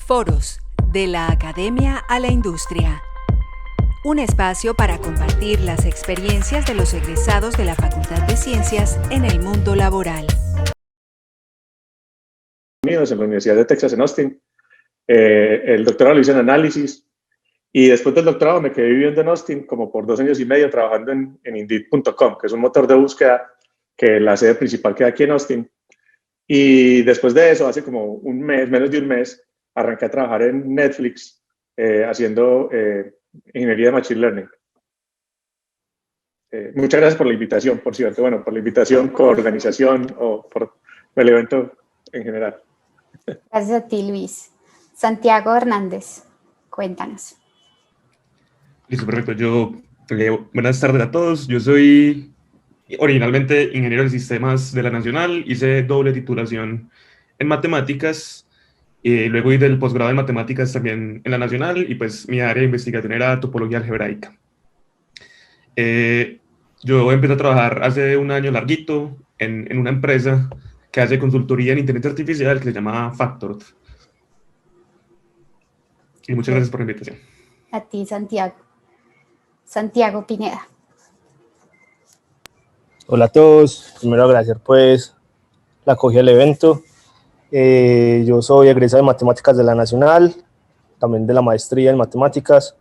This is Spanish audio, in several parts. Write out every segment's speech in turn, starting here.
Foros, de la academia a la industria. Un espacio para compartir las experiencias de los egresados de la Facultad de Ciencias en el mundo laboral. En la Universidad de Texas en Austin. El doctorado lo hice en análisis y después del doctorado me quedé viviendo en Austin como por 2 años y medio trabajando en Indeed.com, que es un motor de búsqueda que la sede principal queda aquí en Austin. Y después de eso, hace como un mes, menos de un mes, arranqué a trabajar en Netflix haciendo ingeniería de Machine Learning. Muchas gracias por la invitación, por cierto. Bueno, por la invitación, coorganización o por el evento en general. Gracias a ti, Luis. Santiago Hernández, cuéntanos. Listo, perfecto. Buenas tardes a todos. Yo soy originalmente ingeniero de sistemas de la Nacional. Hice doble titulación en matemáticas. Luego hice el posgrado en matemáticas también en la Nacional. Y pues mi área de investigación era topología algebraica. Yo empecé a trabajar hace un año larguito en una empresa que hace consultoría en inteligencia artificial que se llama Factored. Y muchas gracias por la invitación. A ti, Santiago. Santiago Pineda. Hola a todos. Primero agradecer pues la acogida del evento. Yo soy egresado de Matemáticas de la Nacional, también de la maestría en Matemáticas,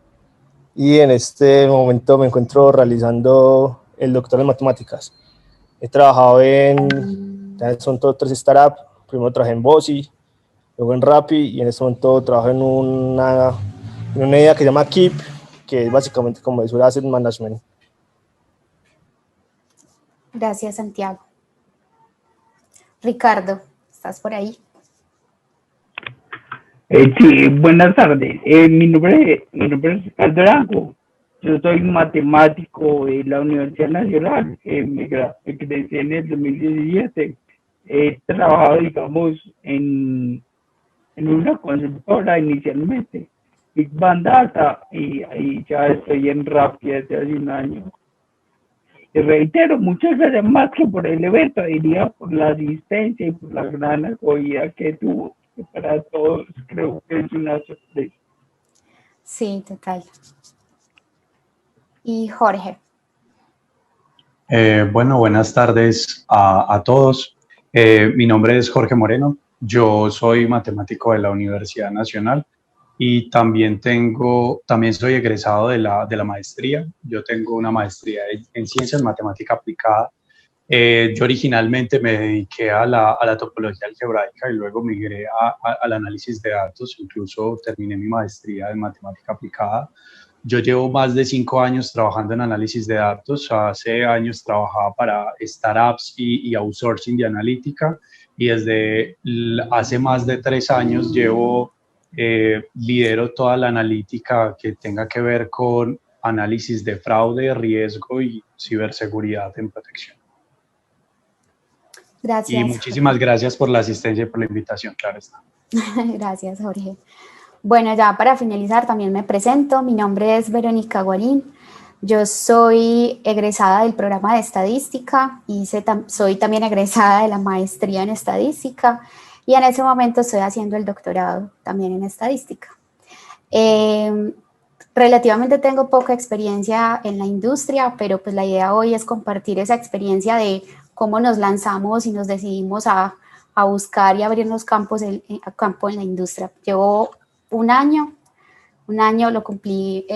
y en este momento me encuentro realizando el doctorado en Matemáticas. He trabajado son todos 3 startups. Primero trabajé en Bosi, luego en Rappi, y en este momento trabajo en una idea que se llama Keep, que es básicamente como de Asset Management. Gracias, Santiago. Ricardo, ¿estás por ahí? Sí, buenas tardes. Mi nombre es Ricardo Arango. Yo soy matemático de la Universidad Nacional. Me egresé en el 2017. He trabajado, digamos, en una consultora inicialmente, Big Bang Data, y ahí ya estoy en Rappi desde hace un año. Y reitero, muchas gracias más que por el evento, diría por la asistencia y por la gran acogida que tuvo, que para todos creo que es una sorpresa. Sí, total. Y Jorge. Bueno, buenas tardes a todos. Mi nombre es Jorge Moreno. Yo soy matemático de la Universidad Nacional y también soy egresado de la maestría. Yo tengo una maestría en Ciencias Matemática Aplicada. Yo originalmente me dediqué a la topología algebraica y luego migré al análisis de datos. Incluso terminé mi maestría en Matemática Aplicada. Yo llevo más de 5 años trabajando en análisis de datos. Hace años trabajaba para startups y outsourcing de analítica, y desde hace más de 3 años lidero toda la analítica que tenga que ver con análisis de fraude, riesgo y ciberseguridad en protección. Gracias. Y muchísimas gracias por la asistencia y por la invitación, claro está. Gracias, Jorge. Bueno, ya para finalizar también me presento. Mi nombre es Verónica Guarín. Yo soy egresada del programa de estadística y soy también egresada de la maestría en estadística, y en ese momento estoy haciendo el doctorado también en estadística. Relativamente tengo poca experiencia en la industria, pero pues la idea hoy es compartir esa experiencia de cómo nos lanzamos y nos decidimos a buscar y abrirnos campo en la industria. Llevo un año lo cumplí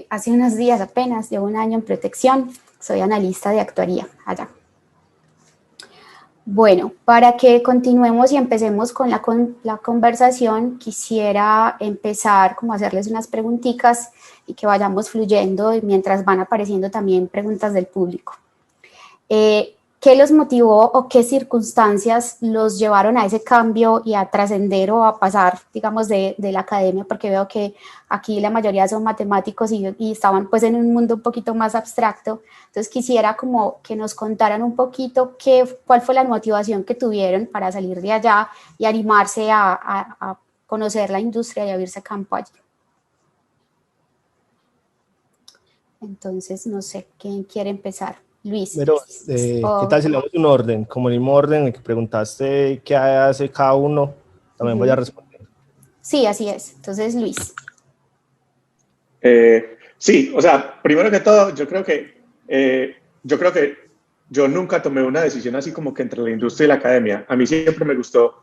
hace unos días apenas. Llevo un año en protección, soy analista de actuaría allá. Bueno, para que continuemos y empecemos con la conversación, quisiera empezar como a hacerles unas preguntitas y que vayamos fluyendo mientras van apareciendo también preguntas del público. ¿Qué los motivó o qué circunstancias los llevaron a ese cambio y a trascender o a pasar, digamos, de la academia? Porque veo que aquí la mayoría son matemáticos y estaban pues en un mundo un poquito más abstracto. Entonces quisiera como que nos contaran un poquito cuál fue la motivación que tuvieron para salir de allá y animarse a conocer la industria y abrirse campo allí. Entonces, no sé, ¿quién quiere empezar? Luis. Pero, ¿qué tal si le damos un orden? Como el mismo orden en el que preguntaste qué hace cada uno, también voy a responder. Sí, así es. Entonces, Luis. Sí, o sea, primero que todo, yo creo que yo nunca tomé una decisión así como que entre la industria y la academia. A mí siempre me gustó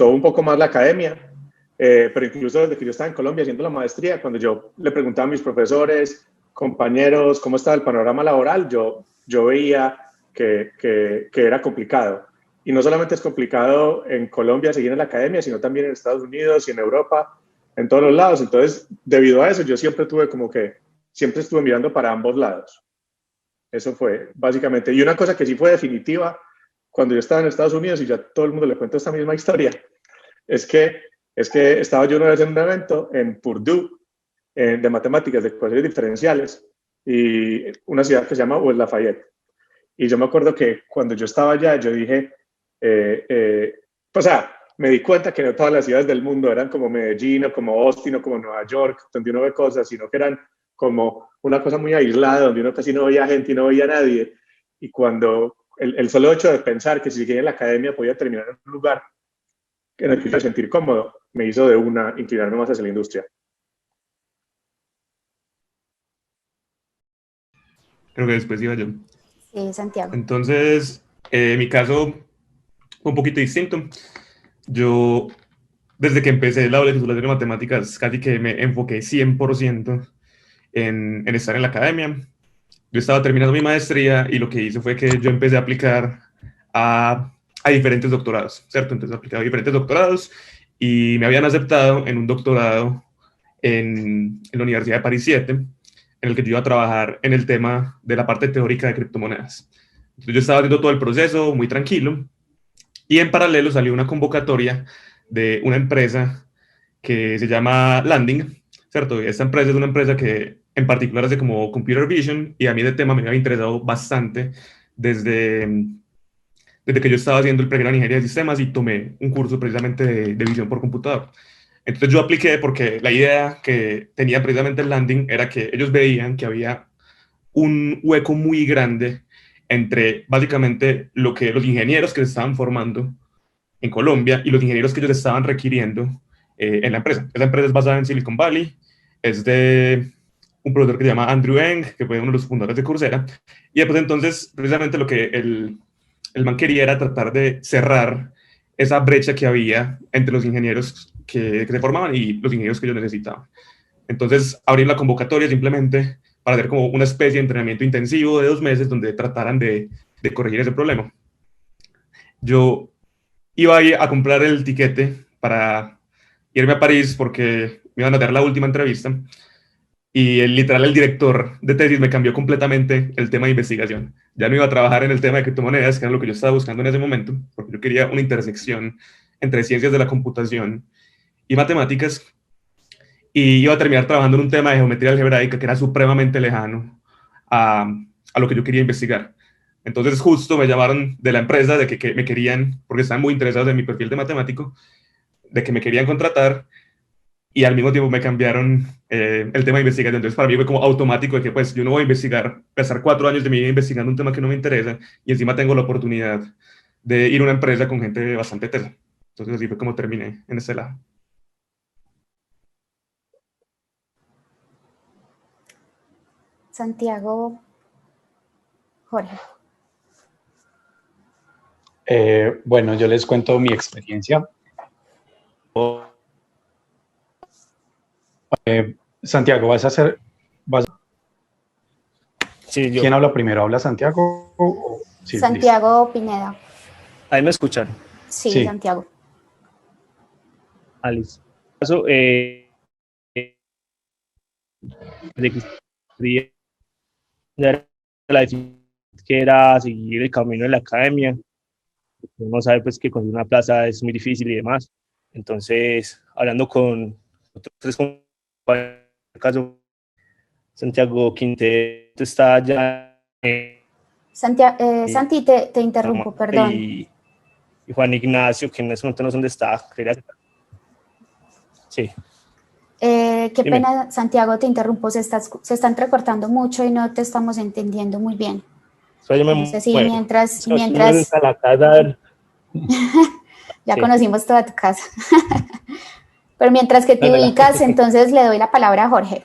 un poco más la academia, pero incluso desde que yo estaba en Colombia haciendo la maestría, cuando yo le preguntaba a mis profesores, compañeros, cómo estaba el panorama laboral, yo veía que era complicado. Y no solamente es complicado en Colombia seguir en la academia, sino también en Estados Unidos y en Europa, en todos los lados. Entonces, debido a eso, yo siempre estuve mirando para ambos lados. Eso fue básicamente. Y una cosa que sí fue definitiva cuando yo estaba en Estados Unidos, y ya todo el mundo le cuento esta misma historia, es que estaba yo una vez en un evento en Purdue de matemáticas, de ecuaciones diferenciales, y una ciudad que se llama West Lafayette. Y yo me acuerdo que cuando yo estaba allá, yo dije, o sea, me di cuenta que no todas las ciudades del mundo eran como Medellín o como Austin o como Nueva York, donde uno ve cosas, sino que eran como una cosa muy aislada, donde uno casi no veía gente y no veía a nadie. Y cuando el solo hecho de pensar que si seguía en la academia podía terminar en un lugar en el que me sentir cómodo, me hizo de una inclinarme más hacia la industria. Creo que después iba yo. Sí, Santiago. Entonces, mi caso fue un poquito distinto. Yo, desde que empecé la doble titulación de matemáticas, casi que me enfoqué 100% en estar en la academia. Yo estaba terminando mi maestría y lo que hice fue que yo empecé a aplicar a diferentes doctorados, ¿cierto? Entonces aplicaba a diferentes doctorados y me habían aceptado en un doctorado en la Universidad de París 7, en el que yo iba a trabajar en el tema de la parte teórica de criptomonedas. Entonces yo estaba haciendo todo el proceso muy tranquilo y en paralelo salió una convocatoria de una empresa que se llama Landing, ¿cierto? Esta empresa es una empresa que en particular hace como computer vision y a mí el tema me había interesado bastante desde que yo estaba haciendo el pregrado en ingeniería de sistemas y tomé un curso precisamente de visión por computador. Entonces yo apliqué porque la idea que tenía precisamente el Landing era que ellos veían que había un hueco muy grande entre básicamente lo que los ingenieros que se estaban formando en Colombia y los ingenieros que ellos estaban requiriendo en la empresa. Esa empresa es basada en Silicon Valley, es de un profesor que se llama Andrew Ng, que fue uno de los fundadores de Coursera, y después entonces precisamente lo que el man quería era tratar de cerrar esa brecha que había entre los ingenieros que se formaban y los ingenieros que ellos necesitaban. Entonces abrir la convocatoria simplemente para hacer como una especie de entrenamiento intensivo de 2 meses donde trataran de corregir ese problema. Yo iba a comprar el tiquete para irme a París porque me iban a dar la última entrevista y literal el director de tesis me cambió completamente el tema de investigación. Ya no iba a trabajar en el tema de criptomonedas, que era lo que yo estaba buscando en ese momento, porque yo quería una intersección entre ciencias de la computación y matemáticas, y iba a terminar trabajando en un tema de geometría algebraica que era supremamente lejano a lo que yo quería investigar. Entonces justo me llamaron de la empresa de que me querían, porque estaban muy interesados en mi perfil de matemático, de que me querían contratar, y al mismo tiempo me cambiaron el tema de investigación. Entonces para mí fue como automático de que pues yo no voy a investigar, pasar 4 años de mi vida investigando un tema que no me interesa, y encima tengo la oportunidad de ir a una empresa con gente bastante tesa. Entonces así fue como terminé en este lado. Santiago, Jorge. Bueno, yo les cuento mi experiencia. Santiago, Sí, ¿Quién habla primero? ¿Habla Santiago? Sí, Santiago listo. Pineda. ahí me escuchan. Sí, Sí. Santiago. Alice. Caso, la decisión que era seguir el camino de la academia. Uno sabe pues que conseguir una plaza es muy difícil y demás. Entonces, hablando con otros 3 compañeros, en el caso Santiago Quinteto está ya Santi, te interrumpo, perdón. y Juan Ignacio, que en ese momento no sé dónde está. Sí. Qué Dime. pena, Santiago, te interrumpo, se está entrecortando mucho y no te estamos entendiendo muy bien. No sé si mientras a la casa, ya sí. conocimos toda tu casa. Pero mientras que te Dale, ubicas, entonces le doy la palabra a Jorge.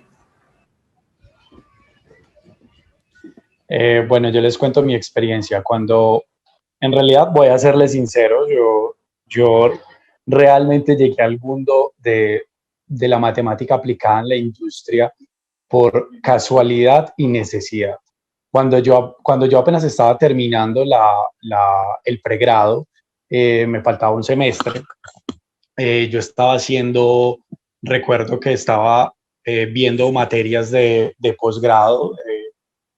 Bueno, yo les cuento mi experiencia. En realidad, voy a serles sincero, yo realmente llegué al mundo de la matemática aplicada en la industria por casualidad y necesidad. Cuando yo apenas estaba terminando el pregrado, me faltaba un semestre, yo estaba recuerdo que estaba viendo materias de posgrado,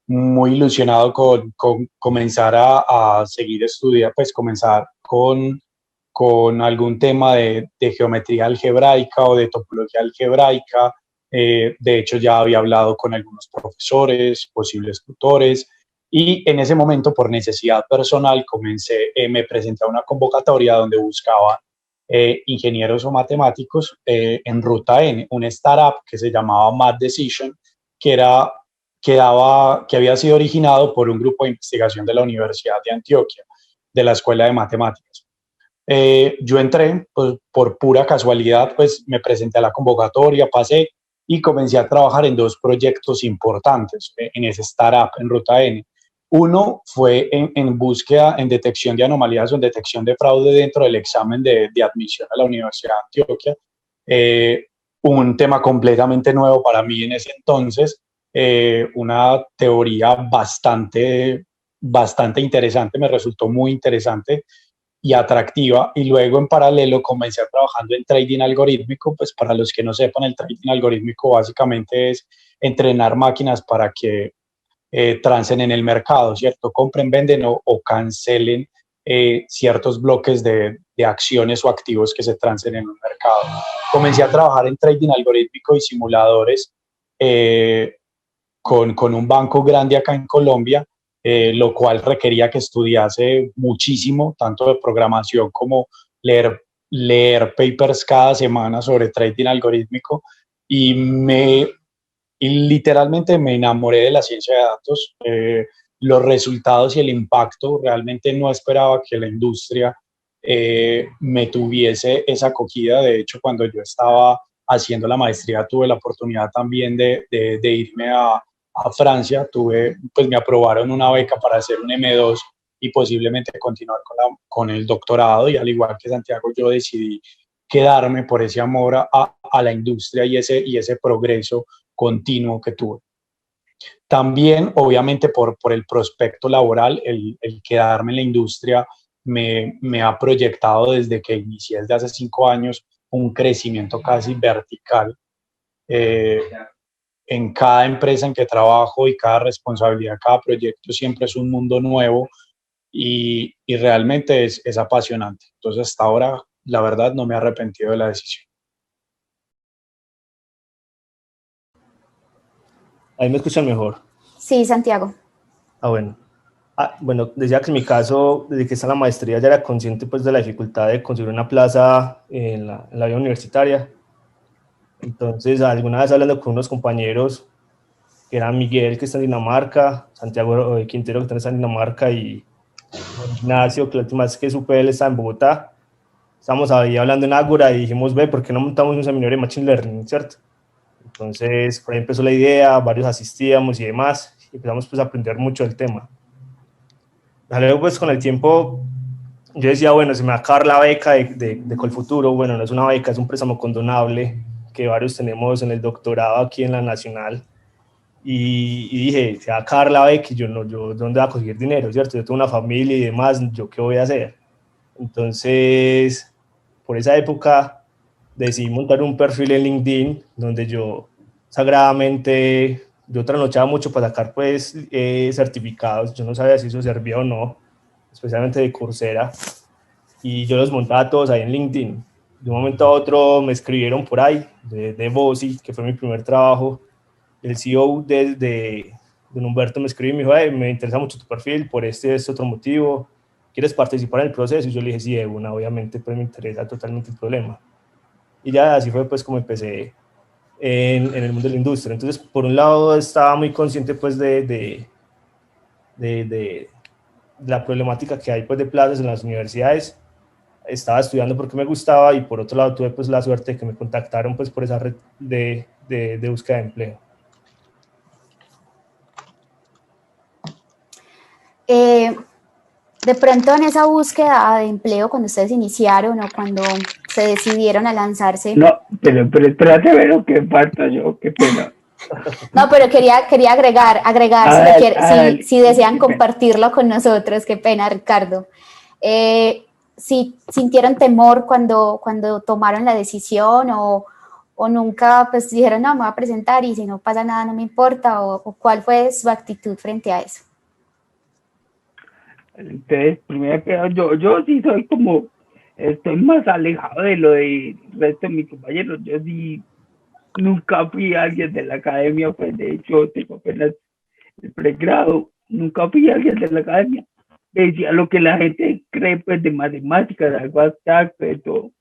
muy ilusionado con comenzar a seguir estudiando, pues comenzar con algún tema de geometría algebraica o de topología algebraica. De hecho, ya había hablado con algunos profesores, posibles tutores, y en ese momento, por necesidad personal, me presenté a una convocatoria donde buscaba ingenieros o matemáticos en Ruta N, una startup que se llamaba Math Decision, que que había sido originado por un grupo de investigación de la Universidad de Antioquia, de la Escuela de Matemáticas. Yo entré pues, por pura casualidad, pues me presenté a la convocatoria, pasé y comencé a trabajar en dos proyectos importantes en ese startup en Ruta N. Uno fue en búsqueda, en detección de anomalías o en detección de fraude dentro del examen de admisión a la Universidad de Antioquia. Un tema completamente nuevo para mí en ese entonces, una teoría bastante interesante, me resultó muy interesante y atractiva, y luego en paralelo comencé trabajando en trading algorítmico. Pues para los que no sepan, el trading algorítmico básicamente es entrenar máquinas para que trancen en el mercado, ¿cierto? Compren, venden o cancelen ciertos bloques de acciones o activos que se trancen en un mercado. Comencé a trabajar en trading algorítmico y simuladores con un banco grande acá en Colombia, lo cual requería que estudiase muchísimo, tanto de programación como leer papers cada semana sobre trading algorítmico, y literalmente me enamoré de la ciencia de datos, los resultados y el impacto. Realmente no esperaba que la industria me tuviese esa acogida. De hecho, cuando yo estaba haciendo la maestría, tuve la oportunidad también de irme a Francia. Pues me aprobaron una beca para hacer un M2 y posiblemente continuar con el doctorado, y al igual que Santiago, yo decidí quedarme por ese amor a la industria y ese progreso continuo que tuve. También, obviamente, por el prospecto laboral, el quedarme en la industria me ha proyectado desde que inicié, desde hace 5 años, un crecimiento casi vertical. En cada empresa en que trabajo y cada responsabilidad, cada proyecto siempre es un mundo nuevo, y realmente es apasionante. Entonces, hasta ahora, la verdad, no me he arrepentido de la decisión. Ahí me escuchan mejor. Sí, Santiago. Bueno. Bueno, decía que en mi caso, desde que está en la maestría, ya era consciente pues de la dificultad de conseguir una plaza en la vida universitaria. Entonces, alguna vez hablando con unos compañeros, que eran Miguel, que está en Dinamarca, Santiago Quintero, que está en Dinamarca, y Ignacio, que la última vez que supe él está en Bogotá, estábamos ahí hablando en Ágora y dijimos, ve, ¿por qué no montamos un seminario de Machine Learning, cierto? Entonces, por ahí empezó la idea, varios asistíamos y demás, y empezamos pues a aprender mucho del tema. Luego, pues con el tiempo, yo decía, bueno, se me va a acabar la beca de Colfuturo. Bueno, no es una beca, es un préstamo condonable que varios tenemos en el doctorado aquí en la Nacional. Y dije, se va a acabar la beca y yo ¿dónde voy a conseguir dinero, cierto? Yo tengo una familia y demás, ¿yo qué voy a hacer? Entonces, por esa época, decidí montar un perfil en LinkedIn donde yo sagradamente, yo trasnochaba mucho para sacar pues certificados. Yo no sabía si eso servía o no, especialmente de Coursera, y yo los montaba todos ahí en LinkedIn. De un momento a otro me escribieron por ahí de Bosi, que fue mi primer trabajo. El CEO de Humberto me escribió y me dijo, me interesa mucho tu perfil por este otro motivo, ¿quieres participar en el proceso? Y yo le dije, sí, de una, obviamente, pues me interesa totalmente el problema. Y ya así fue pues como empecé en el mundo de la industria. Entonces, por un lado, estaba muy consciente pues de la problemática que hay pues de plazas en las universidades, estaba estudiando porque me gustaba, y por otro lado tuve pues la suerte de que me contactaron pues por esa red de búsqueda de empleo. De pronto en esa búsqueda de empleo, cuando ustedes iniciaron o cuando se decidieron a lanzarse. No, pero espérate a ver lo que falta yo, qué pena. No, pero quería agregar si desean compartirlo con nosotros, qué pena, Ricardo. Si sintieron temor cuando tomaron la decisión o nunca pues dijeron, no, me voy a presentar y si no pasa nada no me importa, o cuál fue su actitud frente a eso. Entonces, primero que yo sí soy como, estoy más alejado de lo del resto de mis compañeros. Yo sí nunca fui alguien de la academia, pues de hecho tengo apenas el pregrado, nunca fui alguien de la academia. Decía lo que la gente cree pues de matemáticas, algo abstracto, de todo.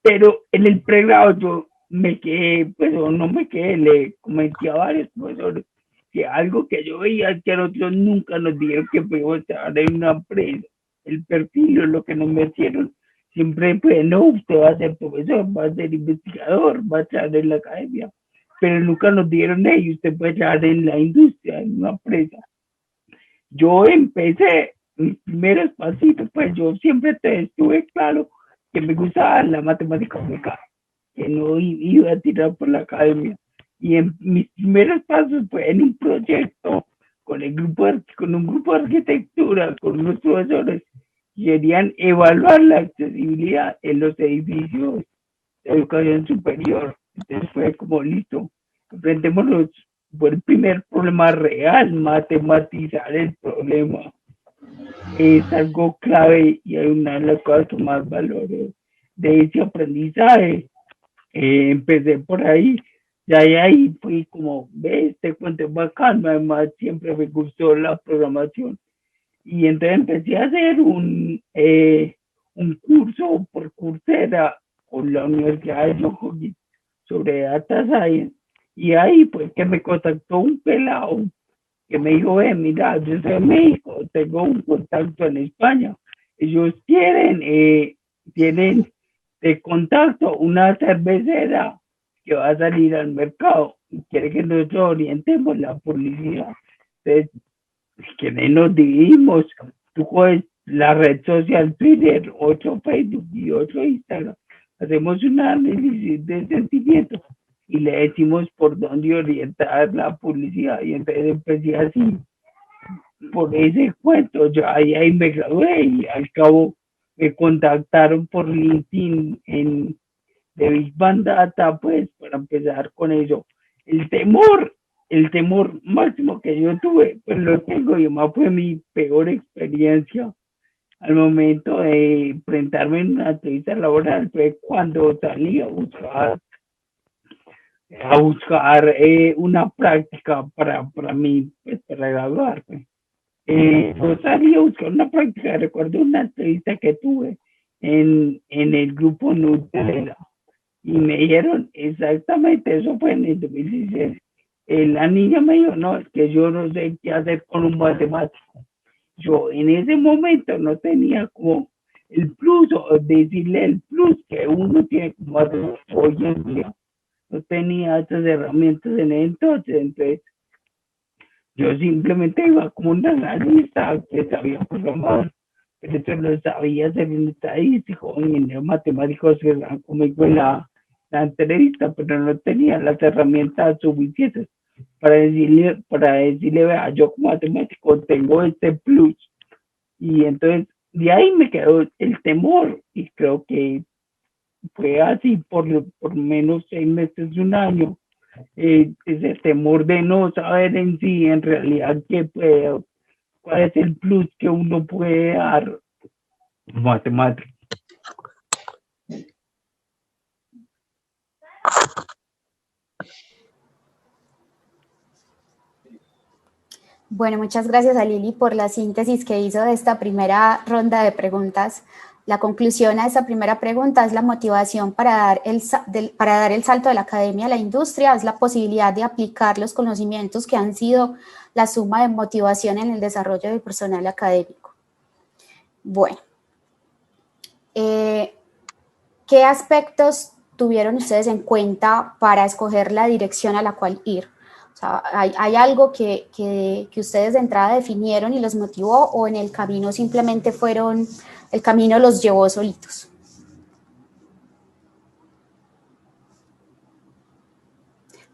Pero en el pregrado yo me quedé, pues o no me quedé, le comenté a varios profesores que algo que yo veía que nosotros nunca nos dijeron que podíamos estar en una empresa, el perfil o lo que nos metieron, siempre pues no, usted va a ser profesor, va a ser investigador, va a estar en la academia, pero nunca nos dieron ellos, usted puede estar en la industria, en una empresa. Yo empecé mis primeros pasitos, pues yo siempre estuve claro que me gustaba la matemática aplicada, que no iba a tirar por la academia. Y en mis primeros pasos fue en un proyecto con un grupo de arquitectura, con unos profesores que querían evaluar la accesibilidad en los edificios de educación superior. Entonces fue como listo, enfrentémonos. Fue el primer problema real, matematizar el problema. Es algo clave y hay una de las cosas que más valoro de ese aprendizaje. Empecé por ahí, ya ahí fui como, ve, este cuento es bacán, además siempre me gustó la programación. Y entonces empecé a hacer un curso por Coursera con la Universidad de Johns Hopkins sobre Data Science. Y ahí pues que me contactó un pelado que me dijo, mira, yo soy de México, tengo un contacto en España. Ellos tienen de contacto una cervecera que va a salir al mercado y quiere que nosotros orientemos la publicidad. Entonces, si quieren nos dividimos, tú coges la red social Twitter, 8 Facebook y 8 Instagram, hacemos un análisis de sentimientos y le decimos por dónde orientar la publicidad. Y entonces empecé así, por ese cuento, yo ahí me gradué y al cabo me contactaron por LinkedIn de Big Bang Data, pues para empezar con eso. El temor máximo que yo tuve, pues lo tengo, y además fue mi peor experiencia al momento de enfrentarme en una entrevista laboral, fue cuando salí a buscar una práctica para mí, pues para graduarme. Yo salí a buscar una práctica, recuerdo una entrevista que tuve en el grupo Nutella y me dijeron exactamente, eso fue en el 2016. La niña me dijo, no, es que yo no sé qué hacer con un matemático. Yo en ese momento no tenía como el plus, o decirle el plus que uno tiene como matemático hoy en día. No tenía esas herramientas en entonces yo simplemente iba como un analista que sabía programar, pero eso no sabía ser un estadístico, un ingeniero matemático que eran conmigo en la entrevista, pero no tenía las herramientas suficientes para decirle, vea, yo como matemático tengo este plus. Y entonces de ahí me quedó el temor, y creo que fue así por menos 6 meses, un año, ese temor de no saber en sí, en realidad, cuál es el plus que uno puede dar matemáticas. Bueno, muchas gracias a Lili por la síntesis que hizo de esta primera ronda de preguntas. La conclusión a esta primera pregunta es la motivación para dar el salto de la academia a la industria, es la posibilidad de aplicar los conocimientos que han sido la suma de motivación en el desarrollo del personal académico. Bueno, ¿qué aspectos tuvieron ustedes en cuenta para escoger la dirección a la cual ir? O sea, ¿hay algo que ustedes de entrada definieron y los motivó, o en el camino simplemente el camino los llevó solitos?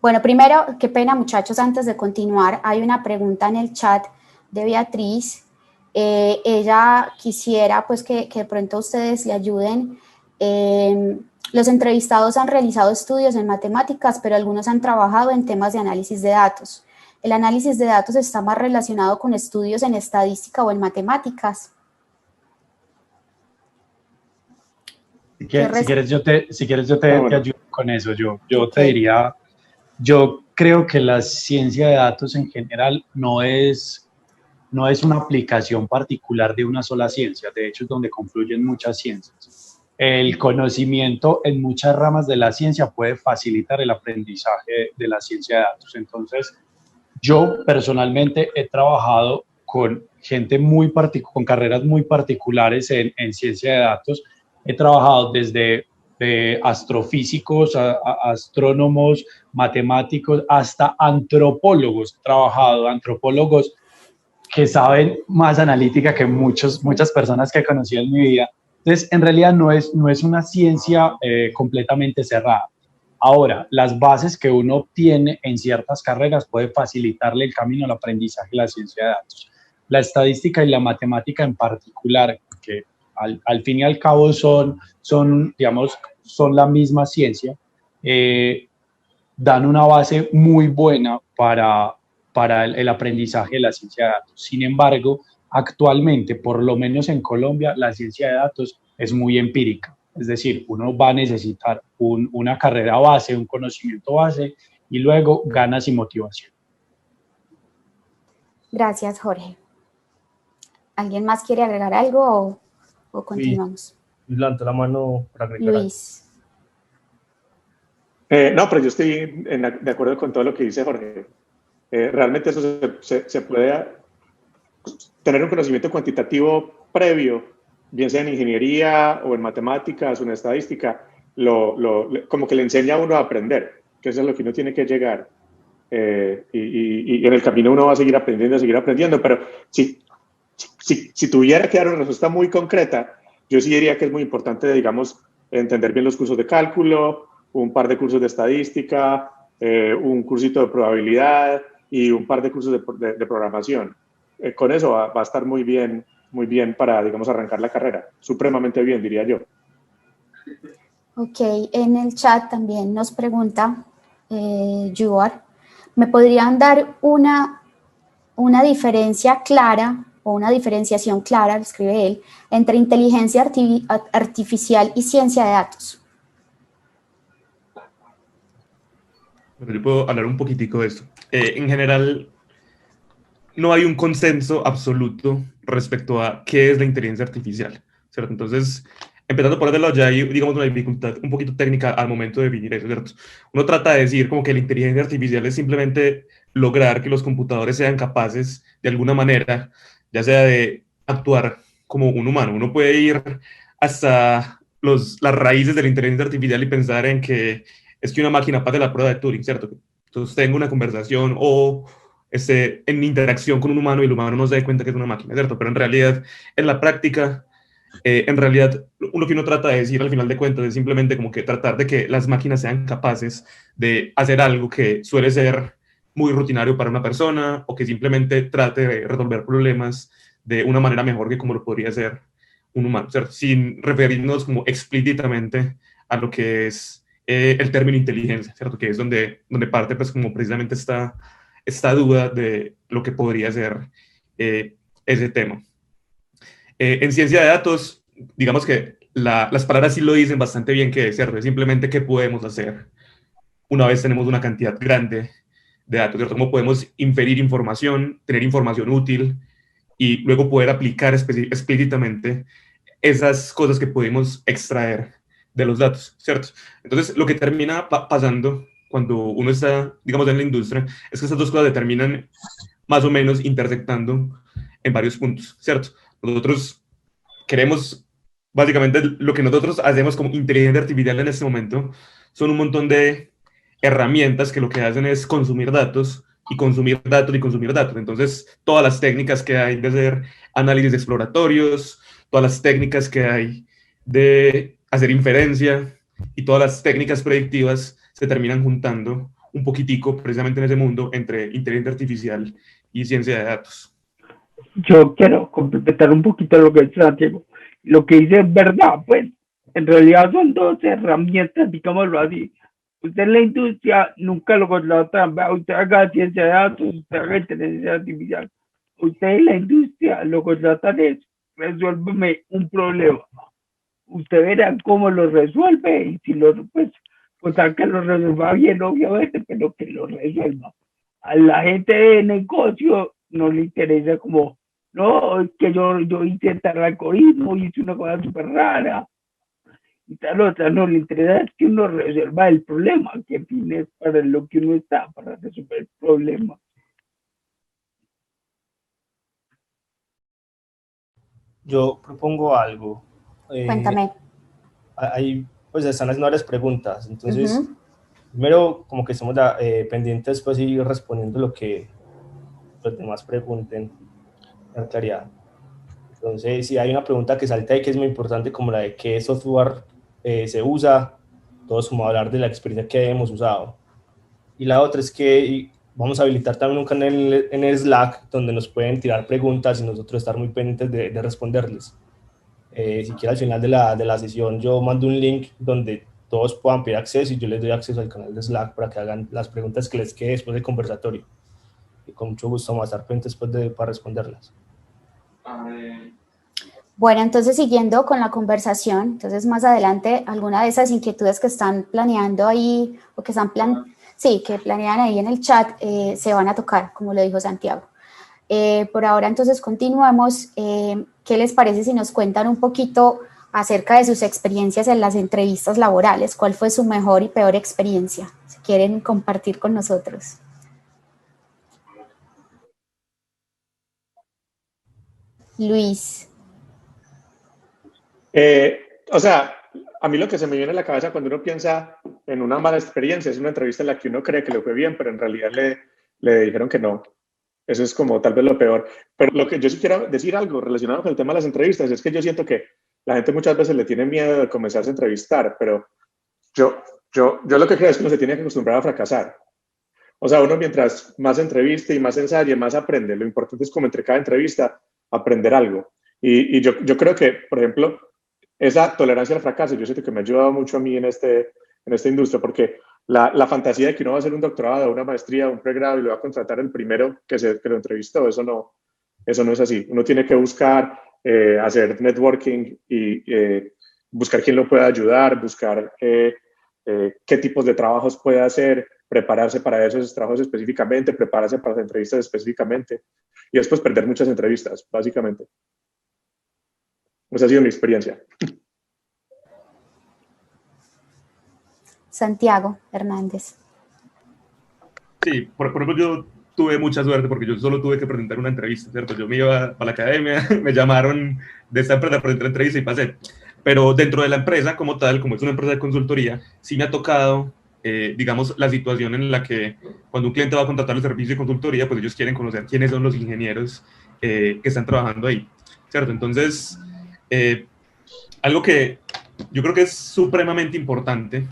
Bueno, primero, qué pena, muchachos, antes de continuar, hay una pregunta en el chat de Beatriz. Ella quisiera pues que de pronto ustedes le ayuden. Los entrevistados han realizado estudios en matemáticas, pero algunos han trabajado en temas de análisis de datos. ¿El análisis de datos está más relacionado con estudios en estadística o en matemáticas? Si quieres, yo te ayudo con eso. Yo te diría, yo creo que la ciencia de datos en general no es una aplicación particular de una sola ciencia. De hecho, es donde confluyen muchas ciencias. El conocimiento en muchas ramas de la ciencia puede facilitar el aprendizaje de la ciencia de datos. Entonces, yo personalmente he trabajado con gente con carreras muy particulares en ciencia de datos. He trabajado desde astrofísicos, astrónomos, matemáticos, hasta antropólogos. He trabajado antropólogos que saben más analítica que muchas personas que he conocido en mi vida. Entonces, en realidad no es una ciencia completamente cerrada. Ahora, las bases que uno obtiene en ciertas carreras puede facilitarle el camino al aprendizaje de la ciencia de datos. La estadística y la matemática en particular, que al fin y al cabo son la misma ciencia, dan una base muy buena para el aprendizaje de la ciencia de datos. Sin embargo, actualmente, por lo menos en Colombia, la ciencia de datos es muy empírica. Es decir, uno va a necesitar una carrera base, un conocimiento base, y luego ganas y motivación. Gracias, Jorge. ¿Alguien más quiere agregar algo o continuamos? Luis, levanta la mano para agregar. Luis. No, pero yo estoy de acuerdo con todo lo que dice Jorge. Realmente eso se puede tener un conocimiento cuantitativo previo, bien sea en ingeniería o en matemáticas o en estadística, como que le enseña a uno a aprender, que eso es lo que uno tiene que llegar. Y en el camino uno va a seguir aprendiendo, pero si tuviera que dar una respuesta muy concreta, yo sí diría que es muy importante, digamos, entender bien los cursos de cálculo, un par de cursos de estadística, un cursito de probabilidad y un par de cursos de programación. Con eso va a estar muy bien para, digamos, arrancar la carrera. Supremamente bien, diría yo. Ok, en el chat también nos pregunta Yuar, ¿me podrían dar una diferencia clara o una diferenciación clara, lo escribe él, entre inteligencia artificial y ciencia de datos? Yo puedo hablar un poquitico de esto. En general, no hay un consenso absoluto respecto a qué es la inteligencia artificial, ¿cierto? Entonces, empezando por ese lado, ya hay, digamos, una dificultad un poquito técnica al momento de definir eso, ¿cierto? Uno trata de decir como que la inteligencia artificial es simplemente lograr que los computadores sean capaces, de alguna manera, ya sea de actuar como un humano. Uno puede ir hasta las raíces de la inteligencia artificial y pensar en que es que una máquina pase la prueba de Turing, ¿cierto? Entonces tengo una conversación o en interacción con un humano y el humano no se da cuenta que es una máquina, ¿cierto? Pero en realidad, en la práctica, en realidad, lo que uno trata de decir al final de cuentas es simplemente como que tratar de que las máquinas sean capaces de hacer algo que suele ser muy rutinario para una persona o que simplemente trate de resolver problemas de una manera mejor que como lo podría hacer un humano, ¿cierto? Sin referirnos como explícitamente a lo que es el término inteligencia, ¿cierto? Que es donde parte pues como precisamente esta duda de lo que podría ser ese tema. En ciencia de datos, digamos que las palabras sí lo dicen bastante bien, que es cierto, es simplemente qué podemos hacer una vez tenemos una cantidad grande de datos, ¿cierto? Cómo podemos inferir información, tener información útil y luego poder aplicar explícitamente esas cosas que podemos extraer de los datos, ¿cierto? Entonces, lo que termina pasando cuando uno está, digamos, en la industria, es que estas dos cosas terminan más o menos intersectando en varios puntos, ¿cierto? Nosotros queremos básicamente lo que nosotros hacemos como inteligencia artificial en este momento son un montón de herramientas que lo que hacen es consumir datos y consumir datos y consumir datos. Entonces, todas las técnicas que hay de hacer análisis exploratorios, todas las técnicas que hay de hacer inferencia y todas las técnicas predictivas se terminan juntando un poquitico precisamente en ese mundo entre inteligencia artificial y ciencia de datos. Yo quiero complementar un poquito lo que dice Santiago. Lo que dice es verdad, pues en realidad son dos herramientas, digámoslo así. Usted en la industria nunca lo contratan, usted haga ciencia de datos, usted haga inteligencia artificial. Usted en la industria lo contratan es, resuélveme un problema. Usted verá cómo lo resuelve y si lo, pues, tal que lo resuelva bien, obviamente, pero que lo resuelva. A la gente de negocio no le interesa como, no, es que yo hice tal algoritmo, hice una cosa súper rara, y tal otra, no, le interesa es que uno resuelva el problema, que en fin es para lo que uno está, para resolver el problema. Yo propongo algo. Cuéntame. Ahí pues están haciendo varias preguntas, entonces primero como que estamos pendientes pues y respondiendo lo que los demás pregunten en claridad. Entonces si hay una pregunta que salta ahí que es muy importante como la de qué software se usa, todos como hablar de la experiencia que hemos usado. Y la otra es que vamos a habilitar también un canal en el Slack donde nos pueden tirar preguntas y nosotros estar muy pendientes de responderles. Si quiere al final de la sesión yo mando un link donde todos puedan pedir acceso y yo les doy acceso al canal de Slack para que hagan las preguntas que les quede después del conversatorio. Y con mucho gusto vamos a estar pendientes para responderlas. Bueno, entonces siguiendo con la conversación, entonces más adelante alguna de esas inquietudes que están planeando ahí o que están que planean ahí en el chat se van a tocar, como lo dijo Santiago. Por ahora entonces continuamos. ¿Qué les parece si nos cuentan un poquito acerca de sus experiencias en las entrevistas laborales? ¿Cuál fue su mejor y peor experiencia? Si quieren compartir con nosotros. Luis. O sea, a mí lo que se me viene a la cabeza cuando uno piensa en una mala experiencia es una entrevista en la que uno cree que le fue bien, pero en realidad le dijeron que no. Eso es como tal vez lo peor. Pero lo que yo sí quiero decir algo relacionado con el tema de las entrevistas es que yo siento que la gente muchas veces le tiene miedo de comenzarse a entrevistar, pero yo lo que creo es que uno se tiene que acostumbrar a fracasar. O sea, uno mientras más entreviste y más ensaye, más aprende. Lo importante es como entre cada entrevista aprender algo. Y yo creo que, por ejemplo, esa tolerancia al fracaso, yo siento que me ha ayudado mucho a mí en esta industria, porque la fantasía de que uno va a hacer un doctorado, una maestría, un pregrado y lo va a contratar el primero que lo entrevistó, eso no es así. Uno tiene que buscar, hacer networking y buscar quién lo pueda ayudar, buscar qué tipos de trabajos puede hacer, prepararse para esos trabajos específicamente, prepararse para las entrevistas específicamente y después perder muchas entrevistas, básicamente. Esa ha sido mi experiencia. Santiago Hernández. Sí, por ejemplo, yo tuve mucha suerte porque yo solo tuve que presentar una entrevista, ¿cierto? Yo me iba a la academia, me llamaron de esta empresa a presentar entrevista y pasé. Pero dentro de la empresa como tal, como es una empresa de consultoría, sí me ha tocado, digamos, la situación en la que cuando un cliente va a contratar el servicio de consultoría, pues ellos quieren conocer quiénes son los ingenieros que están trabajando ahí, ¿cierto? Entonces, algo que yo creo que es supremamente importante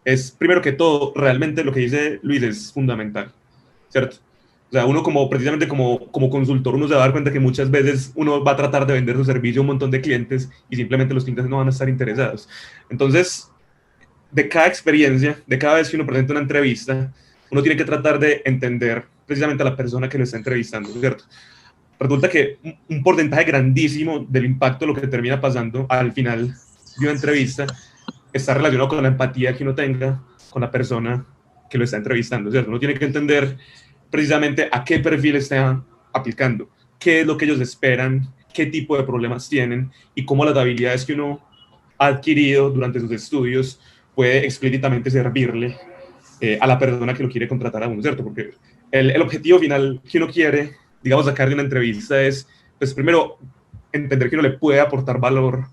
es, primero que todo, realmente lo que dice Luis es fundamental, ¿cierto? O sea, uno precisamente como consultor, uno se va a dar cuenta que muchas veces uno va a tratar de vender su servicio a un montón de clientes y simplemente los clientes no van a estar interesados. Entonces, de cada experiencia, de cada vez que uno presenta una entrevista, uno tiene que tratar de entender precisamente a la persona que lo está entrevistando, ¿cierto? Resulta que un porcentaje grandísimo del impacto de lo que termina pasando al final de una entrevista está relacionado con la empatía que uno tenga con la persona que lo está entrevistando, ¿cierto? Uno tiene que entender precisamente a qué perfil está aplicando, qué es lo que ellos esperan, qué tipo de problemas tienen y cómo las habilidades que uno ha adquirido durante sus estudios puede explícitamente servirle a la persona que lo quiere contratar a uno, ¿cierto? Porque el objetivo final que uno quiere, digamos, sacar de una entrevista es, pues primero, entender que uno le puede aportar valor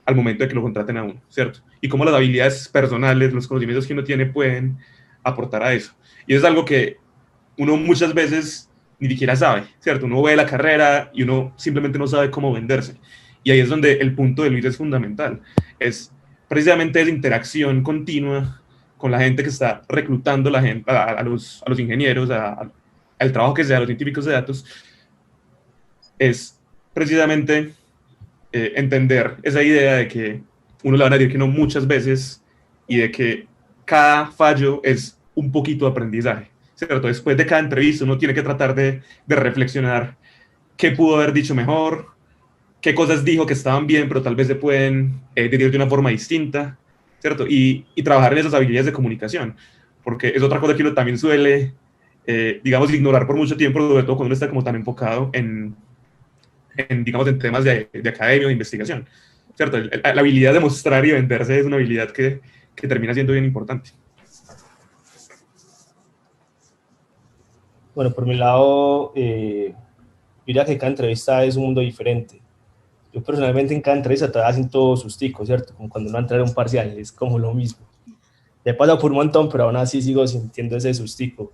al momento de que lo contraten a uno, ¿cierto? Y cómo las habilidades personales, los conocimientos que uno tiene pueden aportar a eso. Y es algo que uno muchas veces ni siquiera sabe, ¿cierto? Uno ve la carrera y uno simplemente no sabe cómo venderse. Y ahí es donde el punto de Luis es fundamental. Es precisamente esa interacción continua con la gente que está reclutando la gente, a los ingenieros, al trabajo que sea, a los científicos de datos, es precisamente entender esa idea de que uno le van a decir que no muchas veces y de que cada fallo es un poquito de aprendizaje, ¿cierto? Después de cada entrevista uno tiene que tratar de reflexionar qué pudo haber dicho mejor, qué cosas dijo que estaban bien, pero tal vez se pueden decir de una forma distinta, ¿cierto? Y trabajar en esas habilidades de comunicación, porque es otra cosa que uno también suele, digamos, ignorar por mucho tiempo, sobre todo cuando uno está como tan enfocado digamos, en temas de academia o de investigación, ¿cierto? La habilidad de mostrar y venderse es una habilidad que termina siendo bien importante. Bueno, por mi lado, diría que cada entrevista es un mundo diferente. Yo personalmente en cada entrevista todavía siento sustico, ¿cierto? Como cuando uno entra en un parcial, es como lo mismo. Ya he pasado por un montón, pero aún así sigo sintiendo ese sustico.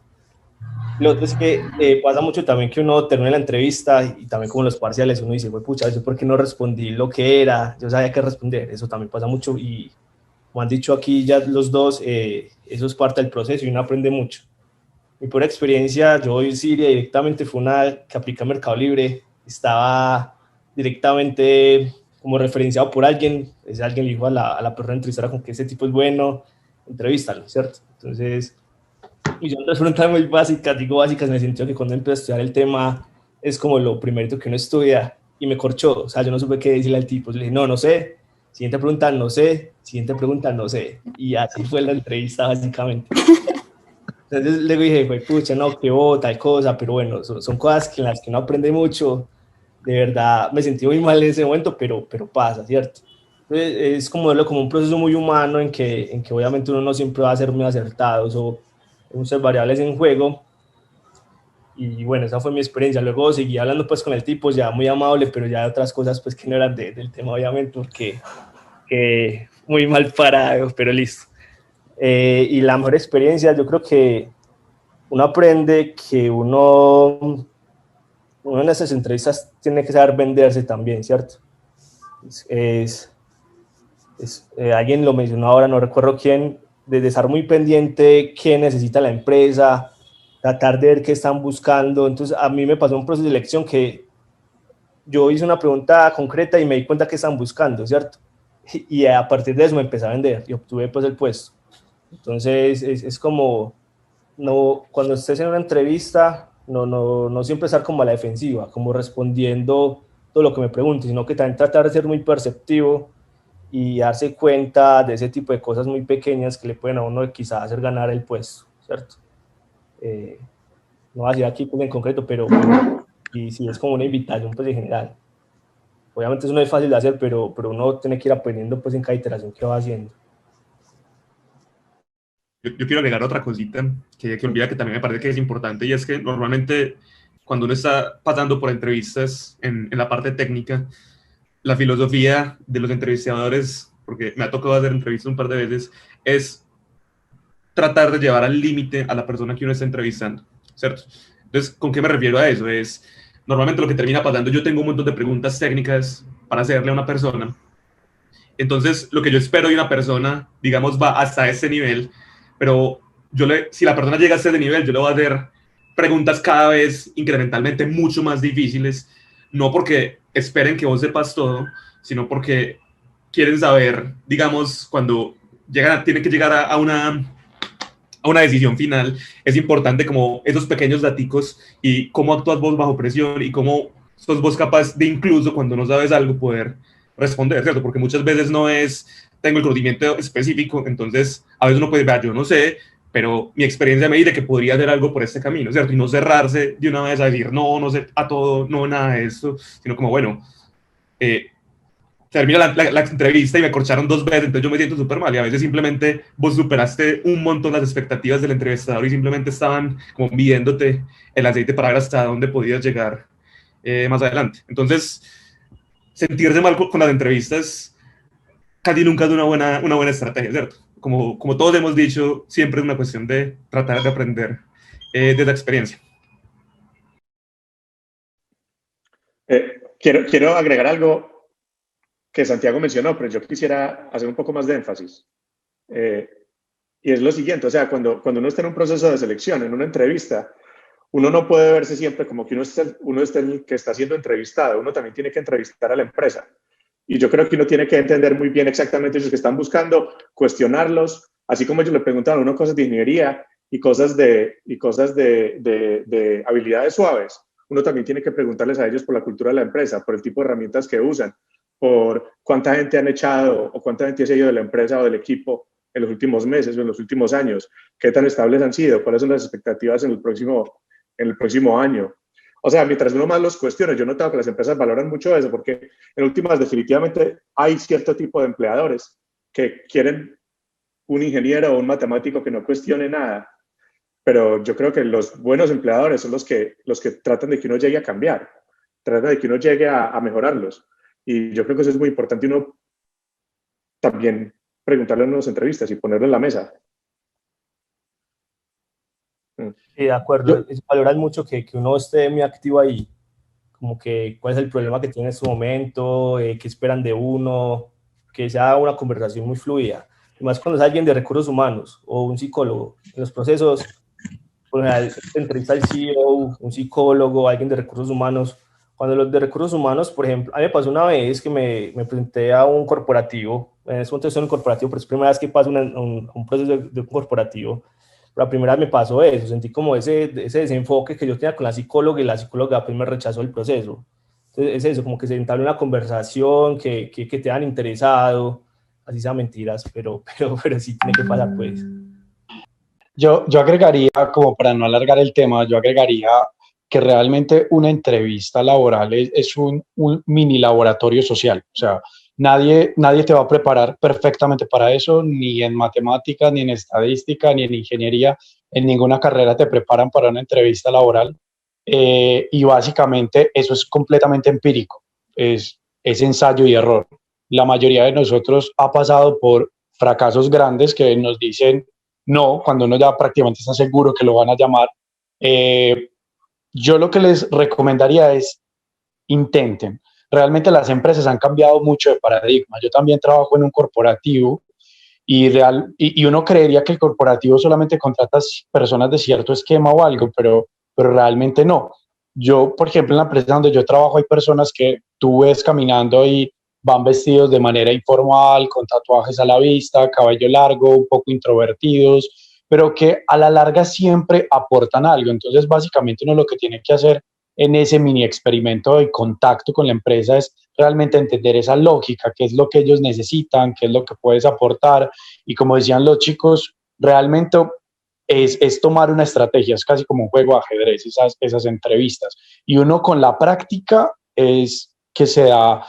Lo otro es que pasa mucho también que uno termina la entrevista y también como los parciales, uno dice, güey, pucha, ¿yo por qué no respondí lo que era? Yo sabía qué responder, eso también pasa mucho y como han dicho aquí ya los dos, eso es parte del proceso y uno aprende mucho. Mi pura experiencia, yo hoy Siria directamente fue una que aplica Mercado Libre, estaba directamente como referenciado por alguien, ese alguien le dijo a la persona entrevistada con que ese tipo es bueno, entrevístalo, ¿cierto? Entonces, y yo otras preguntas muy básicas, digo básicas en el sentido que cuando empecé a estudiar el tema es como lo primerito que uno estudia y me corchó, o sea, yo no supe qué decirle al tipo, yo le dije, no sé, siguiente pregunta, no sé, siguiente pregunta, no sé, y así fue la entrevista básicamente. Entonces le dije, pues pucha, no, que tal cosa, pero bueno, son cosas que en las que uno aprende mucho, de verdad me sentí muy mal en ese momento, pero pasa, ¿cierto? Entonces, es como verlo como un proceso muy humano en que obviamente uno no siempre va a ser muy acertado, o muchas variables en juego, y bueno, esa fue mi experiencia. Luego seguí hablando pues con el tipo, ya muy amable, pero ya de otras cosas pues que no eran del tema obviamente, porque muy mal parado, pero listo. Y la mejor experiencia, yo creo que uno aprende que uno en esas entrevistas tiene que saber venderse también, ¿cierto? Alguien lo mencionó ahora, no recuerdo quién, de estar muy pendiente qué necesita la empresa, tratar de ver qué están buscando. Entonces, a mí me pasó un proceso de selección que yo hice una pregunta concreta y me di cuenta que están buscando, ¿cierto? Y a partir de eso me empecé a vender y obtuve pues el puesto. Entonces, es como, no, cuando estés en una entrevista, no siempre estar como a la defensiva, como respondiendo todo lo que me preguntes, sino que también tratar de ser muy perceptivo y darse cuenta de ese tipo de cosas muy pequeñas que le pueden a uno quizás hacer ganar el puesto, ¿cierto? No voy a decir aquí pues, en concreto, pero y sí es como una invitación pues en general. Obviamente eso no es fácil de hacer, pero uno tiene que ir aprendiendo pues en cada iteración que va haciendo. Yo quiero agregar otra cosita que olvida que también me parece que es importante, y es que normalmente cuando uno está pasando por entrevistas en la parte técnica, la filosofía de los entrevistadores, porque me ha tocado hacer entrevistas un par de veces, es tratar de llevar al límite a la persona que uno está entrevistando, ¿cierto? Entonces, ¿con qué me refiero a eso? Es, normalmente lo que termina pasando, yo tengo un montón de preguntas técnicas para hacerle a una persona, entonces lo que yo espero de una persona, digamos, va hasta ese nivel, pero si la persona llega a ese nivel, yo le voy a hacer preguntas cada vez incrementalmente mucho más difíciles, no porque esperen que vos sepas todo, sino porque quieren saber, digamos, cuando tienen que llegar a una decisión final, es importante como esos pequeños daticos y cómo actúas vos bajo presión y cómo sos vos capaz de, incluso cuando no sabes algo, poder responder, ¿cierto? Porque muchas veces no es, tengo el conocimiento específico, entonces a veces uno puede ver, yo no sé, pero mi experiencia me dice que podría hacer algo por este camino, ¿cierto? Y no cerrarse de una vez a decir, no sé a todo, no, nada de esto, sino como, bueno, termina la entrevista y me corcharon 2 veces, entonces yo me siento súper mal, y a veces simplemente vos superaste un montón las expectativas del entrevistador y simplemente estaban como midiéndote el aceite para ver hasta dónde podías llegar más adelante. Entonces, sentirse mal con las entrevistas casi nunca es una buena estrategia, ¿cierto? Como todos hemos dicho, siempre es una cuestión de tratar de aprender de la experiencia. Quiero agregar algo que Santiago mencionó, pero yo quisiera hacer un poco más de énfasis. Y es lo siguiente, o sea, cuando uno está en un proceso de selección, en una entrevista, uno no puede verse siempre como que uno es el que está siendo entrevistado, uno también tiene que entrevistar a la empresa. Y yo creo que uno tiene que entender muy bien exactamente ellos que están buscando, cuestionarlos, así como ellos le preguntan a uno cosas de ingeniería y cosas de habilidades suaves. Uno también tiene que preguntarles a ellos por la cultura de la empresa, por el tipo de herramientas que usan, por cuánta gente han echado o cuánta gente se ha ido de la empresa o del equipo en los últimos meses o en los últimos años, qué tan estables han sido, cuáles son las expectativas en el próximo año. O sea, mientras uno más los cuestiona, yo he notado que las empresas valoran mucho eso, porque en últimas definitivamente hay cierto tipo de empleadores que quieren un ingeniero o un matemático que no cuestione nada, pero yo creo que los buenos empleadores son los que tratan de que uno llegue a cambiar, tratan de que uno llegue a mejorarlos. Y yo creo que eso es muy importante uno también preguntarle en las entrevistas y ponerlo en la mesa. Sí, de acuerdo, valoran mucho que uno esté muy activo ahí, como que cuál es el problema que tiene en su momento, qué esperan de uno, que sea una conversación muy fluida. Y más cuando es alguien de recursos humanos o un psicólogo. En los procesos, por ejemplo, entrevista al CEO, un psicólogo, alguien de recursos humanos. Cuando los de recursos humanos, por ejemplo, a mí me pasó una vez que me presenté a un corporativo, en ese momento estoy en un corporativo, pero es la primera vez que paso un proceso de un corporativo. La primera vez me pasó eso, sentí como ese desenfoque que yo tenía con la psicóloga y la psicóloga pues me rechazó el proceso. Entonces es eso, como que se entabló una conversación, que te han interesado, así sea mentiras, pero sí tiene que pasar pues. Yo agregaría, como para no alargar el tema, yo agregaría que realmente una entrevista laboral es un mini laboratorio social. O sea, nadie te va a preparar perfectamente para eso, ni en matemáticas, ni en estadística, ni en ingeniería. En ninguna carrera te preparan para una entrevista laboral. Y básicamente eso es completamente empírico. Es ensayo y error. La mayoría de nosotros ha pasado por fracasos grandes que nos dicen no, cuando uno ya prácticamente está seguro que lo van a llamar. Yo lo que les recomendaría es intenten. Realmente las empresas han cambiado mucho de paradigma. Yo también trabajo en un corporativo y uno creería que el corporativo solamente contrata personas de cierto esquema o algo, pero realmente no. Yo, por ejemplo, en la empresa donde yo trabajo hay personas que tú ves caminando y van vestidos de manera informal, con tatuajes a la vista, cabello largo, un poco introvertidos, pero que a la larga siempre aportan algo. Entonces, básicamente uno lo que tiene que hacer en ese mini experimento de contacto con la empresa es realmente entender esa lógica, qué es lo que ellos necesitan, qué es lo que puedes aportar. Y como decían los chicos, realmente es tomar una estrategia, es casi como un juego de ajedrez, esas entrevistas. Y uno con la práctica es que se da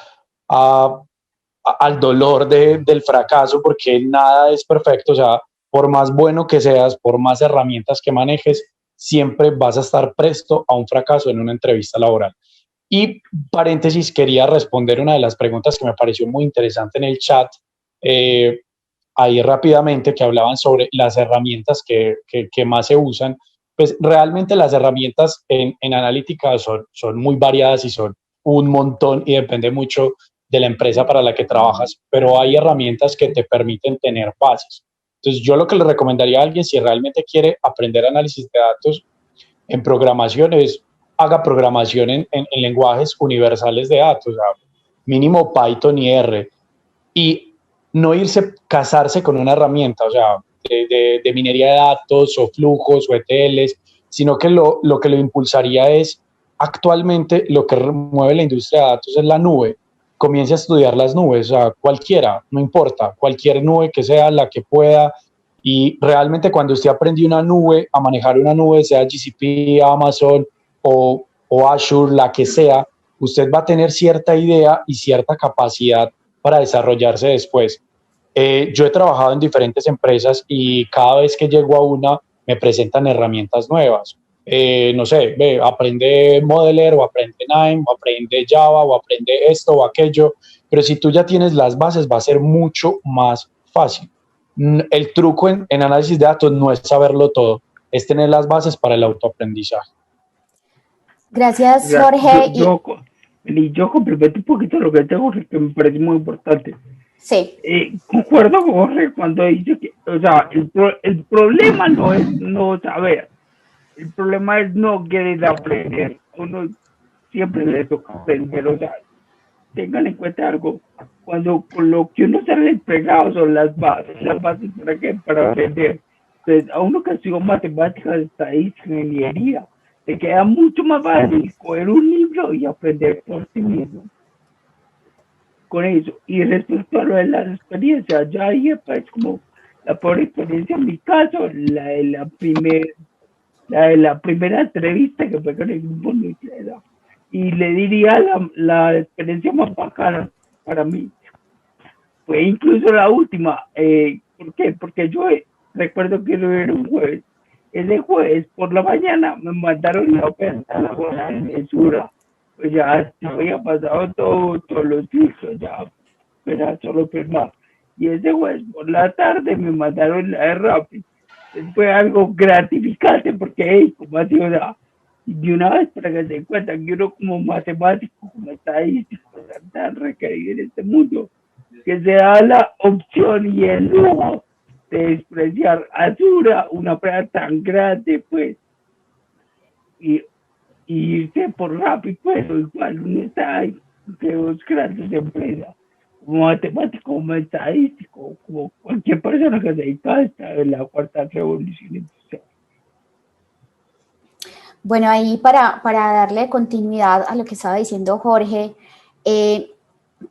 al dolor del fracaso, porque nada es perfecto. O sea, por más bueno que seas, por más herramientas que manejes, siempre vas a estar presto a un fracaso en una entrevista laboral. Y paréntesis, quería responder una de las preguntas que me pareció muy interesante en el chat, ahí rápidamente, que hablaban sobre las herramientas que más se usan. Pues realmente las herramientas en analítica son muy variadas y son un montón y depende mucho de la empresa para la que trabajas, pero hay herramientas que te permiten tener bases. Entonces yo lo que le recomendaría a alguien si realmente quiere aprender análisis de datos en programación es haga programación en lenguajes universales de datos, o sea, mínimo Python y R, y no casarse con una herramienta, o sea, de minería de datos o flujos o ETLs, sino que lo que lo impulsaría es, actualmente lo que mueve la industria de datos es la nube. Comience a estudiar las nubes, o sea, cualquiera, no importa, cualquier nube que sea la que pueda. Y realmente cuando usted aprendió una nube, a manejar una nube, sea GCP, Amazon o Azure, la que sea, usted va a tener cierta idea y cierta capacidad para desarrollarse después. Yo he trabajado en diferentes empresas y cada vez que llego a una me presentan herramientas nuevas. No sé, aprende Modeler o aprende Nime o aprende Java o aprende esto o aquello, pero si tú ya tienes las bases va a ser mucho más fácil. El truco en análisis de datos no es saberlo todo, es tener las bases para el autoaprendizaje. Gracias, Jorge. Yo complemento un poquito lo que tengo, que me parece muy importante. Sí. Concuerdo con Jorge cuando dice que, o sea, el problema no es no saber, el problema es no querer aprender. Uno siempre le toca aprender, o sea, tengan en cuenta algo, cuando con lo que uno sale pegado son las bases ¿para qué? Para aprender. Entonces, a uno que estudió matemáticas, estadística, ingeniería, te queda mucho más fácil coger un libro y aprender por sí mismo. Con eso. Y respecto a lo de las experiencias, ya ahí es como la peor experiencia en mi caso, la de la primera entrevista que fue con el grupo Nuclea. Y le diría la experiencia más bacana para mí fue incluso la última. ¿Por qué? Porque yo recuerdo que no era un jueves. Ese jueves por la mañana me mandaron la oferta laboral en Sura. Pues ya se había pasado todos los filtros, ya era solo firmar. Y ese jueves por la tarde me mandaron la de Rappi. Fue algo gratificante porque, como así, o sea, de una vez para que se den cuenta que uno como matemático, como estadístico, tan requerido en este mundo, que se da la opción y el lujo de despreciar a Sura, una empresa tan grande, pues, y irse por Rappi, pues, o igual uno está ahí de dos grandes empresas, como matemático, como estadístico, como cualquier persona que se dedica a esta en la cuarta revolución industrial. Bueno, ahí para darle continuidad a lo que estaba diciendo Jorge,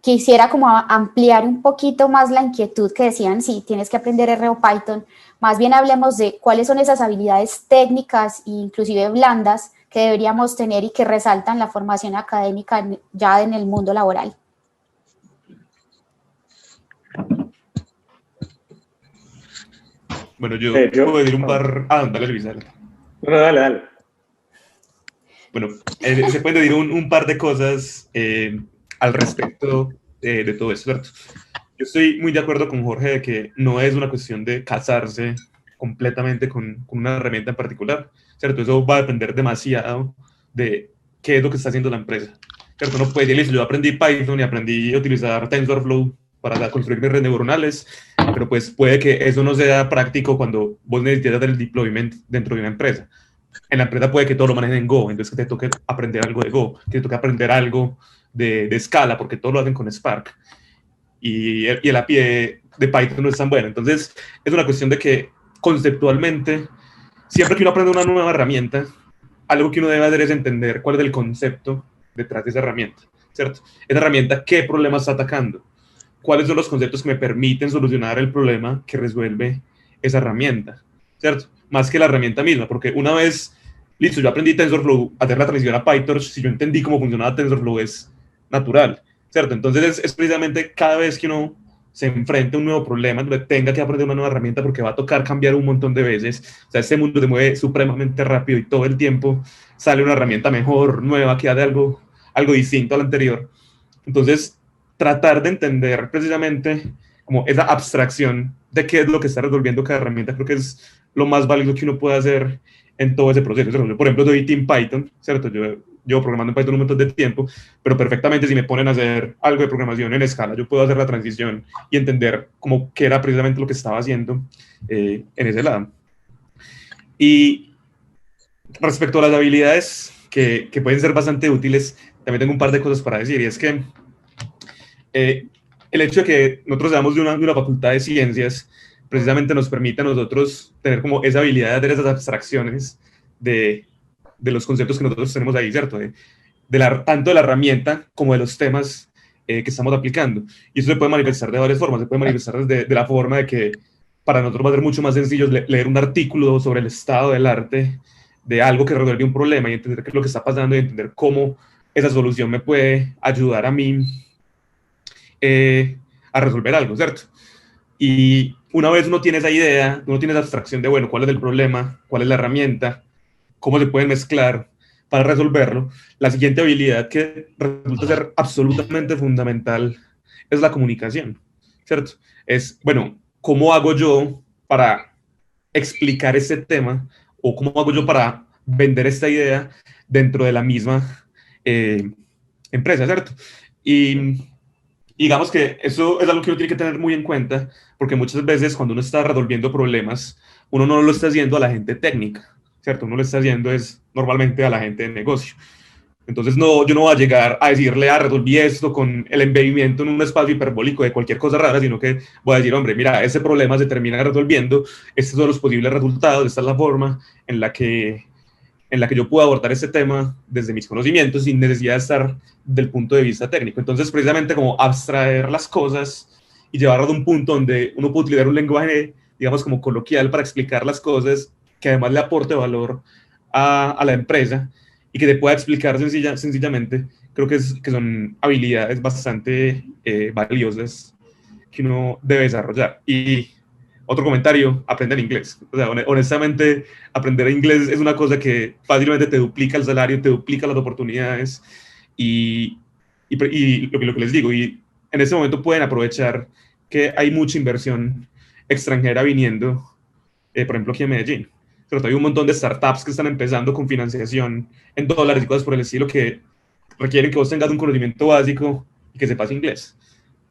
quisiera como ampliar un poquito más la inquietud que decían, si tienes que aprender R o Python, más bien hablemos de cuáles son esas habilidades técnicas e inclusive blandas que deberíamos tener y que resaltan la formación académica ya en el mundo laboral. Bueno, yo puedo decir un par... dale, Luis. No, dale. Bueno, se pueden decir un par de cosas al respecto de todo esto, ¿cierto? Yo estoy muy de acuerdo con Jorge de que no es una cuestión de casarse completamente con una herramienta en particular, ¿cierto? Eso va a depender demasiado de qué es lo que está haciendo la empresa, ¿cierto? No puede decir, yo aprendí Python y aprendí a utilizar TensorFlow para construir mis redes neuronales, pero pues puede que eso no sea práctico cuando vos necesitas el deployment dentro de una empresa. En la empresa puede que todo lo manejen en Go, entonces que te toque aprender algo de Go, que te toque aprender algo de Scala, porque todo lo hacen con Spark. Y el API de Python no es tan bueno. Entonces, es una cuestión de que conceptualmente, siempre que uno aprende una nueva herramienta, algo que uno debe hacer es entender cuál es el concepto detrás de esa herramienta, ¿cierto? Esa herramienta, ¿qué problema está atacando? ¿Cuáles son los conceptos que me permiten solucionar el problema que resuelve esa herramienta, ¿cierto? Más que la herramienta misma, porque una vez, listo, yo aprendí TensorFlow, hacer la transición a PyTorch, si yo entendí cómo funcionaba TensorFlow es natural, ¿cierto? Entonces es precisamente cada vez que uno se enfrenta a un nuevo problema, donde tenga que aprender una nueva herramienta porque va a tocar cambiar un montón de veces. O sea, este mundo se mueve supremamente rápido y todo el tiempo sale una herramienta mejor, nueva, que hace algo distinto al anterior. Entonces, tratar de entender precisamente como esa abstracción de qué es lo que está resolviendo cada herramienta, creo que es lo más válido que uno puede hacer en todo ese proceso. Yo, por ejemplo, soy Team Python, ¿cierto? Yo llevo programando en Python un montón de tiempo, pero perfectamente si me ponen a hacer algo de programación en Scala, yo puedo hacer la transición y entender como qué era precisamente lo que estaba haciendo en ese lado. Y respecto a las habilidades que pueden ser bastante útiles, también tengo un par de cosas para decir, y es que el hecho de que nosotros seamos de una facultad de ciencias precisamente nos permite a nosotros tener como esa habilidad de hacer esas abstracciones de los conceptos que nosotros tenemos ahí, ¿cierto? Tanto de la herramienta como de los temas que estamos aplicando. Y eso se puede manifestar de varias formas. Se puede manifestar de la forma de que para nosotros va a ser mucho más sencillo leer un artículo sobre el estado del arte de algo que resuelve un problema y entender qué es lo que está pasando y entender cómo esa solución me puede ayudar a mí a resolver algo, ¿cierto? Y una vez uno tiene esa idea, uno tiene esa abstracción de, bueno, cuál es el problema, cuál es la herramienta, cómo se pueden mezclar para resolverlo, la siguiente habilidad que resulta ser absolutamente fundamental es la comunicación, ¿cierto? Es, bueno, ¿cómo hago yo para explicar este tema o cómo hago yo para vender esta idea dentro de la misma empresa, ¿cierto? Y digamos que eso es algo que uno tiene que tener muy en cuenta, porque muchas veces cuando uno está resolviendo problemas, uno no lo está haciendo a la gente técnica, ¿cierto? Uno lo está haciendo es normalmente a la gente de negocio. Entonces, no, yo no voy a llegar a decirle, resolví esto con el embebimiento en un espacio hiperbólico de cualquier cosa rara, sino que voy a decir, hombre, mira, ese problema se termina resolviendo, estos son los posibles resultados, esta es la forma en la que yo puedo abordar este tema desde mis conocimientos sin necesidad de estar del punto de vista técnico. Entonces, precisamente como abstraer las cosas y llevarlo a un punto donde uno puede utilizar un lenguaje, digamos, como coloquial para explicar las cosas que además le aporte valor a la empresa y que te pueda explicar sencillamente, creo que son habilidades bastante valiosas que uno debe desarrollar. Y otro comentario, aprender inglés. O sea, honestamente, aprender inglés es una cosa que fácilmente te duplica el salario, te duplica las oportunidades y lo que les digo, y en este momento pueden aprovechar que hay mucha inversión extranjera viniendo, por ejemplo, aquí en Medellín. Pero hay un montón de startups que están empezando con financiación en dólares y cosas por el estilo que requieren que vos tengas un conocimiento básico y que sepas inglés.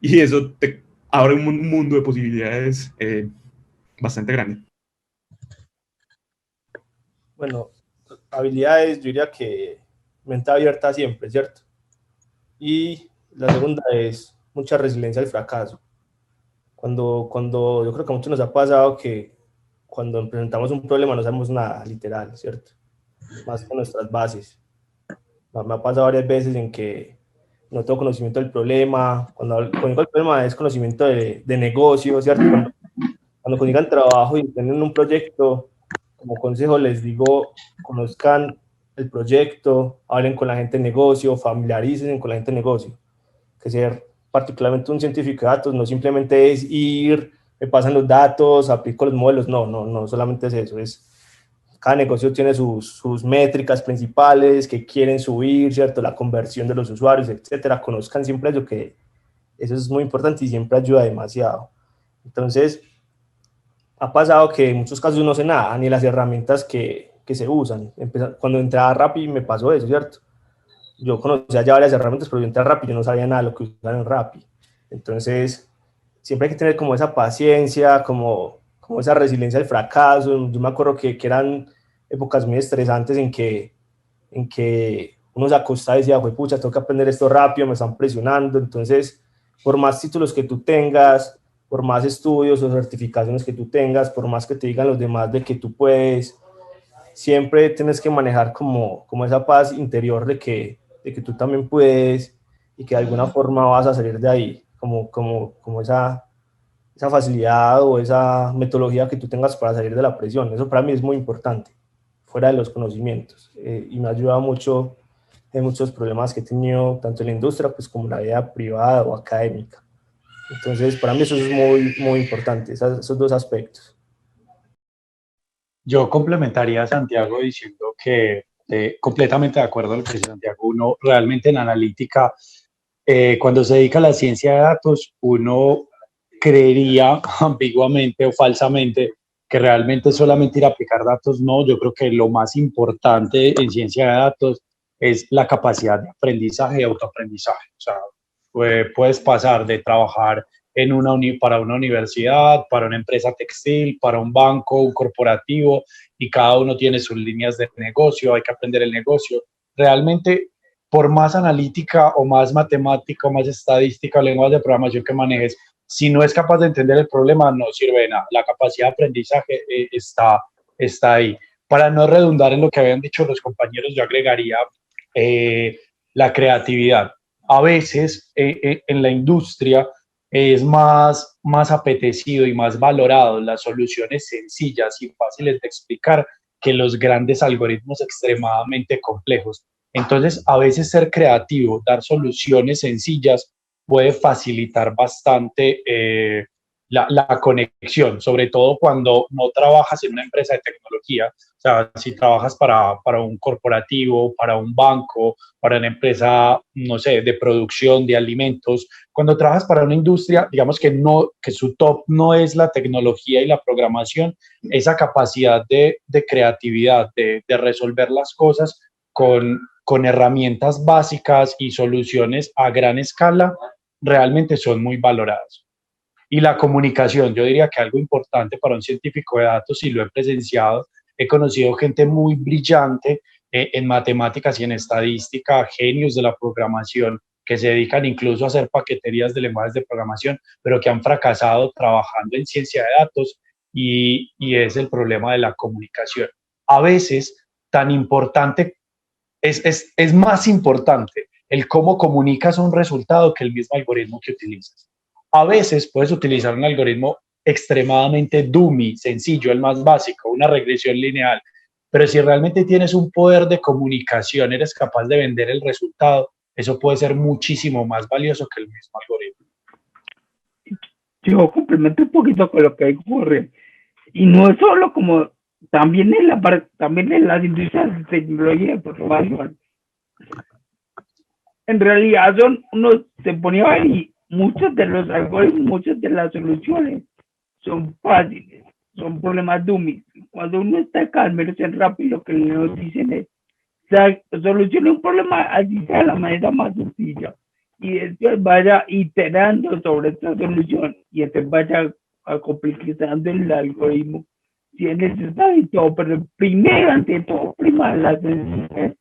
Y eso te abre un mundo de posibilidades bastante grande. Bueno, habilidades, yo diría que mente abierta siempre, ¿cierto? Y la segunda es mucha resiliencia al fracaso. Cuando yo creo que a muchos nos ha pasado que cuando presentamos un problema no sabemos nada, literal, ¿cierto? Más con nuestras bases. Me ha pasado varias veces en que no tengo conocimiento del problema. Cuando digo el problema es conocimiento de negocio, ¿cierto? Cuando consigan trabajo y tienen un proyecto, como consejo les digo, conozcan el proyecto, hablen con la gente de negocio, familiarícense con la gente de negocio. Que ser particularmente un científico de datos no simplemente es ir, me pasan los datos, aplico los modelos, no solamente es eso, cada negocio tiene sus métricas principales que quieren subir, ¿cierto? La conversión de los usuarios, etcétera. Conozcan siempre eso, que eso es muy importante y siempre ayuda demasiado. Entonces, ha pasado que en muchos casos no sé nada, ni las herramientas que se usan. Cuando entré a Rappi me pasó eso, ¿cierto? Yo conocía ya varias herramientas, pero yo entré a Rappi, yo no sabía nada de lo que usaban en Rappi. Entonces, siempre hay que tener como esa paciencia, como esa resiliencia al fracaso. Yo me acuerdo que eran épocas muy estresantes en que uno se acostaba y decía, pucha, tengo que aprender esto rápido, me están presionando. Entonces, por más títulos que tú tengas, por más estudios o certificaciones que tú tengas, por más que te digan los demás de que tú puedes, siempre tienes que manejar como esa paz interior de que tú también puedes y que de alguna forma vas a salir de ahí, como esa facilidad o esa metodología que tú tengas para salir de la presión. Eso para mí es muy importante, fuera de los conocimientos, y me ha ayudado mucho en muchos problemas que he tenido, tanto en la industria pues, como en la vida privada o académica. Entonces, para mí eso es muy, muy importante, esos dos aspectos. Yo complementaría a Santiago diciendo que completamente de acuerdo con lo que dice Santiago. Uno realmente en analítica, cuando se dedica a la ciencia de datos, uno creería ambiguamente o falsamente que realmente solamente ir a aplicar datos. No, yo creo que lo más importante en ciencia de datos es la capacidad de aprendizaje y autoaprendizaje. O sea, puedes pasar de trabajar para una universidad, para una empresa textil, para un banco, un corporativo, y cada uno tiene sus líneas de negocio, hay que aprender el negocio. Realmente, por más analítica o más matemática o más estadística o lenguaje de programación que manejes, si no es capaz de entender el problema, no sirve de nada. La capacidad de aprendizaje está ahí. Para no redundar en lo que habían dicho los compañeros, yo agregaría la creatividad. A veces en la industria es más apetecido y más valorado las soluciones sencillas y fáciles de explicar que los grandes algoritmos extremadamente complejos. Entonces, a veces ser creativo, dar soluciones sencillas puede facilitar bastante la conexión, sobre todo cuando no trabajas en una empresa de tecnología. O sea, si trabajas para un corporativo, para un banco, para una empresa, no sé, de producción de alimentos, cuando trabajas para una industria, digamos que no, que su top no es la tecnología y la programación, esa capacidad de creatividad, de resolver las cosas con herramientas básicas y soluciones a gran escala, realmente son muy valoradas. Y la comunicación, yo diría que algo importante para un científico de datos, y lo he presenciado, he conocido gente muy brillante en matemáticas y en estadística, genios de la programación, que se dedican incluso a hacer paqueterías de lenguajes de programación, pero que han fracasado trabajando en ciencia de datos, y es el problema de la comunicación. A veces, tan importante, es más importante el cómo comunicas un resultado que el mismo algoritmo que utilizas. A veces puedes utilizar un algoritmo extremadamente dummy, sencillo, el más básico, una regresión lineal, pero si realmente tienes un poder de comunicación, eres capaz de vender el resultado, eso puede ser muchísimo más valioso que el mismo algoritmo. Yo complemento un poquito con lo que ocurre. Y no es solo como, también también en las industrias de tecnología de programación. En realidad uno se ponía a ver y muchos de los algoritmos, muchas de las soluciones son fáciles, son problemas dummies. Cuando uno está calmo, es rápido, lo que nos dicen es, solucione un problema así sea de la manera más sencilla y después vaya iterando sobre esta solución y después vaya complicando el algoritmo si es necesario y todo, pero primero, ante todo, prima la sencillez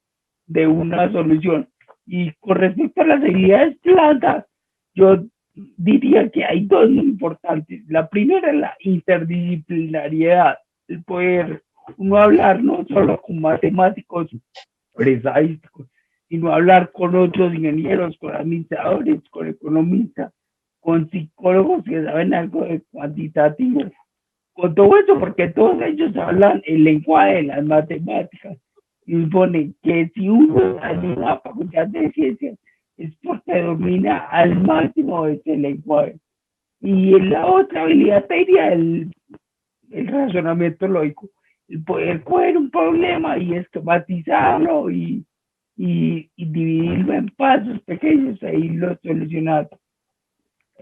de una solución. Y con respecto a las habilidades blandas, yo diría que hay dos muy importantes. La primera es la interdisciplinariedad, el poder uno hablar no solo con matemáticos o estadísticos, sino hablar con otros ingenieros, con administradores, con economistas, con psicólogos que saben algo de cuantitativo, con todo eso, porque todos ellos hablan el lenguaje de las matemáticas. Y supone que si uno está en una facultad de ciencias es porque domina al máximo ese lenguaje. Y en la otra habilidad sería el razonamiento lógico, el poder coger un problema y esquematizarlo y dividirlo en pasos pequeños e irlo solucionando.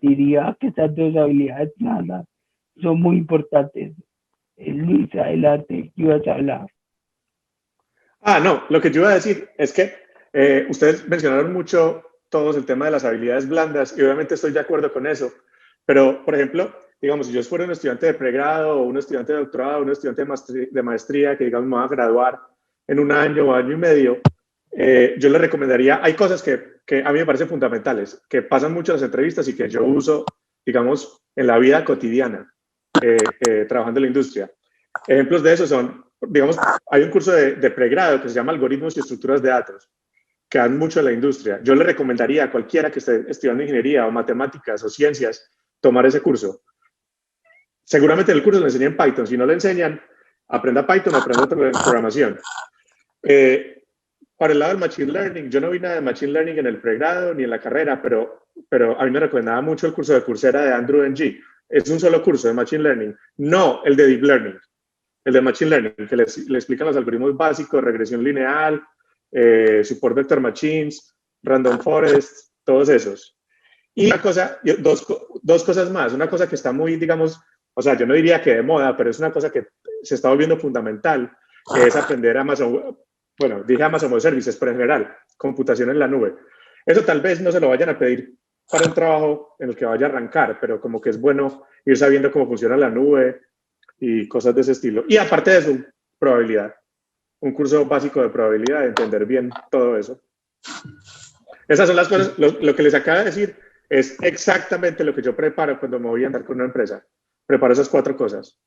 Diría que estas dos habilidades blandas son muy importantes. Luis, adelante, ¿qué ibas a hablar? No, lo que yo iba a decir es que ustedes mencionaron mucho todos el tema de las habilidades blandas y obviamente estoy de acuerdo con eso, pero por ejemplo, digamos, si yo fuera un estudiante de pregrado o un estudiante de doctorado, un estudiante de maestría que digamos me va a graduar en un año o año y medio, yo le recomendaría, hay cosas que a mí me parecen fundamentales, que pasan mucho en las entrevistas y que yo uso, digamos, en la vida cotidiana, trabajando en la industria. Ejemplos de eso son, digamos, hay un curso de pregrado que se llama Algoritmos y Estructuras de Datos, que dan mucho en la industria. Yo le recomendaría a cualquiera que esté estudiando ingeniería o matemáticas o ciencias tomar ese curso. Seguramente en el curso le enseñan Python. Si no le enseñan, aprenda Python o aprenda otra programación. Para el lado del Machine Learning, yo no vi nada de Machine Learning en el pregrado ni en la carrera, pero a mí me recomendaba mucho el curso de Coursera de Andrew Ng. Es un solo curso de Machine Learning, no el de Deep Learning. El de Machine Learning, que le explican los algoritmos básicos, regresión lineal, support vector machines, random forest, todos esos. Y una cosa, dos cosas más. Una cosa que está muy, digamos, o sea, yo no diría que de moda, pero es una cosa que se está volviendo fundamental, que es aprender Amazon, bueno, dije Amazon Web Services, pero en general, computación en la nube. Eso tal vez no se lo vayan a pedir para un trabajo en el que vaya a arrancar, pero como que es bueno ir sabiendo cómo funciona la nube y cosas de ese estilo. Y aparte de eso, probabilidad. Un curso básico de probabilidad, de entender bien todo eso. Esas son las cosas, lo que les acabo de decir es exactamente lo que yo preparo cuando me voy a andar con una empresa. Preparo esas 4 cosas.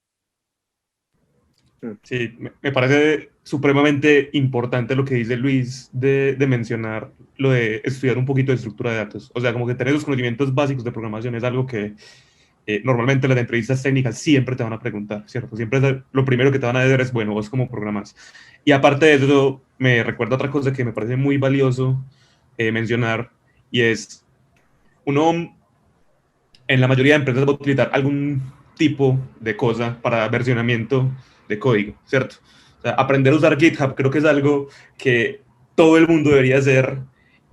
Sí, me parece supremamente importante lo que dice Luis de mencionar lo de estudiar un poquito de estructura de datos. O sea, como que tener los conocimientos básicos de programación es algo que normalmente las entrevistas técnicas siempre te van a preguntar, ¿cierto? Siempre lo primero que te van a decir es, bueno, vos cómo programas. Y aparte de eso, me recuerda otra cosa que me parece muy valioso mencionar, y es, uno en la mayoría de empresas va a utilizar algún tipo de cosa para versionamiento de código, ¿cierto? O sea, aprender a usar GitHub creo que es algo que todo el mundo debería hacer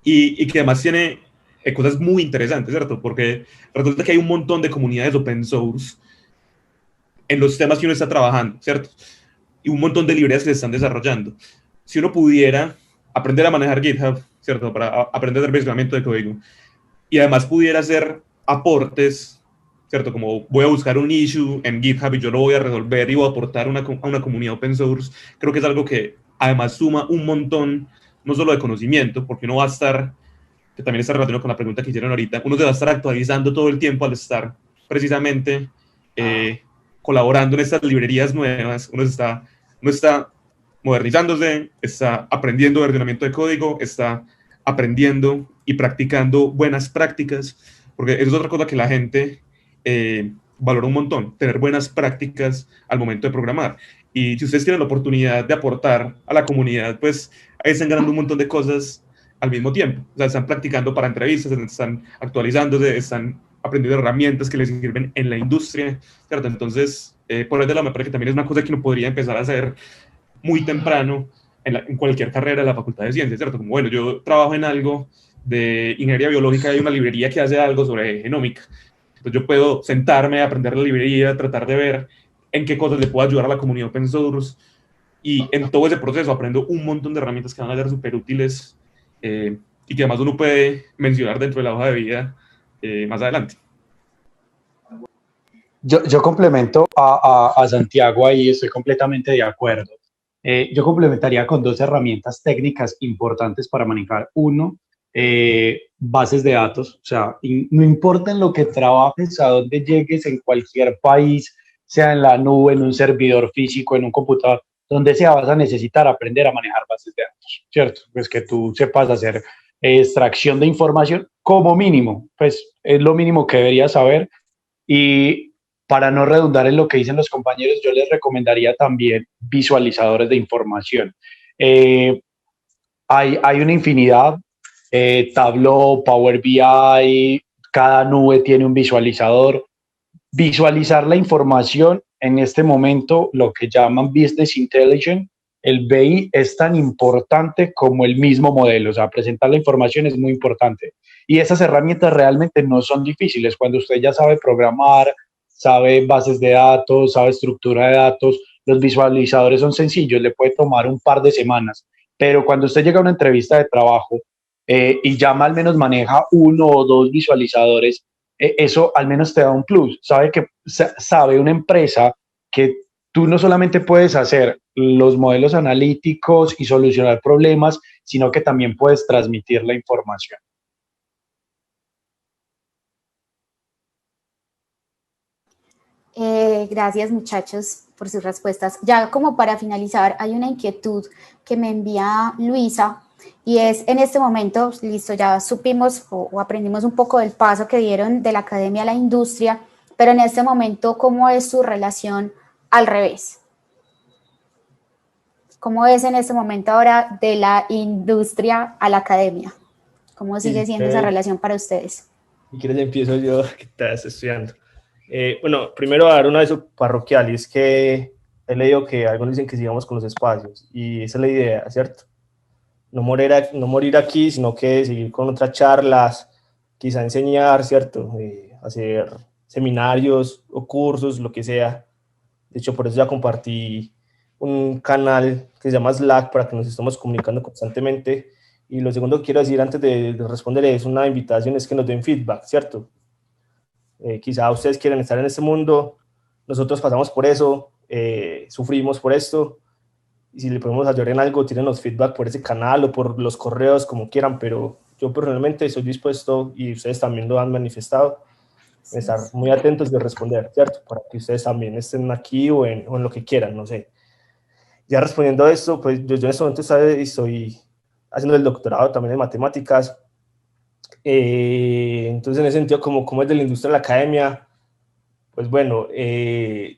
y que además tiene cosas muy interesantes, ¿cierto? Porque resulta que hay un montón de comunidades open source en los temas que uno está trabajando, ¿cierto? Y un montón de librerías que se están desarrollando. Si uno pudiera aprender a manejar GitHub, ¿cierto? Para aprender el versionamiento de código, y además pudiera hacer aportes, ¿cierto? Como voy a buscar un issue en GitHub y yo lo voy a resolver y voy a aportar a una comunidad open source, creo que es algo que además suma un montón, no solo de conocimiento, porque uno va a estar, que también está relacionado con la pregunta que hicieron ahorita, uno se va a estar actualizando todo el tiempo al estar precisamente colaborando en estas librerías nuevas, uno está modernizándose, está aprendiendo versionamiento de código, está aprendiendo y practicando buenas prácticas, porque eso es otra cosa que la gente valora un montón, tener buenas prácticas al momento de programar. Y si ustedes tienen la oportunidad de aportar a la comunidad, pues ahí están ganando un montón de cosas al mismo tiempo. O sea, están practicando para entrevistas, están actualizándose, están aprendiendo herramientas que les sirven en la industria, ¿cierto? Entonces, por ese lado me parece que también es una cosa que uno podría empezar a hacer muy temprano en cualquier carrera de la Facultad de Ciencias, ¿cierto? Como, bueno, yo trabajo en algo de ingeniería biológica, hay una librería que hace algo sobre genómica. Entonces yo puedo sentarme, aprender la librería, tratar de ver en qué cosas le puedo ayudar a la comunidad open source, y en todo ese proceso aprendo un montón de herramientas que van a ser súper útiles y que además uno puede mencionar dentro de la hoja de vida más adelante. Yo complemento a Santiago ahí, estoy completamente de acuerdo. Yo complementaría con dos herramientas técnicas importantes para manejar. Uno, bases de datos, o sea, no importa en lo que trabajes, a dónde llegues, en cualquier país, sea en la nube, en un servidor físico, en un computador, donde sea, vas a necesitar aprender a manejar bases de datos, ¿cierto? Pues que tú sepas hacer extracción de información como mínimo, pues es lo mínimo que deberías saber. Y para no redundar en lo que dicen los compañeros, yo les recomendaría también visualizadores de información. Hay una infinidad, Tableau, Power BI, cada nube tiene un visualizador. Visualizar la información en este momento, lo que llaman Business Intelligence, el BI es tan importante como el mismo modelo, o sea, presentar la información es muy importante. Y esas herramientas realmente no son difíciles. Cuando usted ya sabe programar, sabe bases de datos, sabe estructura de datos, los visualizadores son sencillos, le puede tomar un par de semanas. Pero cuando usted llega a una entrevista de trabajo y ya al menos maneja uno o dos visualizadores, eso al menos te da un plus. Sabe una empresa que tú no solamente puedes hacer los modelos analíticos y solucionar problemas, sino que también puedes transmitir la información. Gracias, muchachos, por sus respuestas. Ya como para finalizar, hay una inquietud que me envía Luisa, y es en este momento, listo, ya supimos o aprendimos un poco del paso que dieron de la academia a la industria, pero en este momento, ¿cómo es su relación al revés? ¿Cómo es en este momento ahora de la industria a la academia? ¿Cómo sigue siendo esa relación para ustedes? Si quieres empiezo yo, que estás estudiando. Bueno, primero a dar un aviso parroquial, y es que he leído que algunos dicen que sigamos con los espacios, y esa es la idea, ¿cierto? No morir aquí, sino que seguir con otras charlas, quizá enseñar, ¿cierto? Hacer seminarios o cursos, lo que sea. De hecho, por eso ya compartí un canal que se llama Slack para que nos estemos comunicando constantemente. Y lo segundo que quiero decir antes de responder es una invitación, es que nos den feedback, ¿cierto? Quizá ustedes quieren estar en este mundo, nosotros pasamos por eso, sufrimos por esto, y si le podemos ayudar en algo, tírenos feedback por ese canal o por los correos, como quieran, pero yo personalmente estoy dispuesto, y ustedes también lo han manifestado, a estar muy atentos y responder, ¿cierto? Para que ustedes también estén aquí o en lo que quieran, no sé. Ya respondiendo a esto, pues yo en este momento estoy haciendo el doctorado también en matemáticas. Entonces, en ese sentido, como es de la industria de la academia, pues bueno,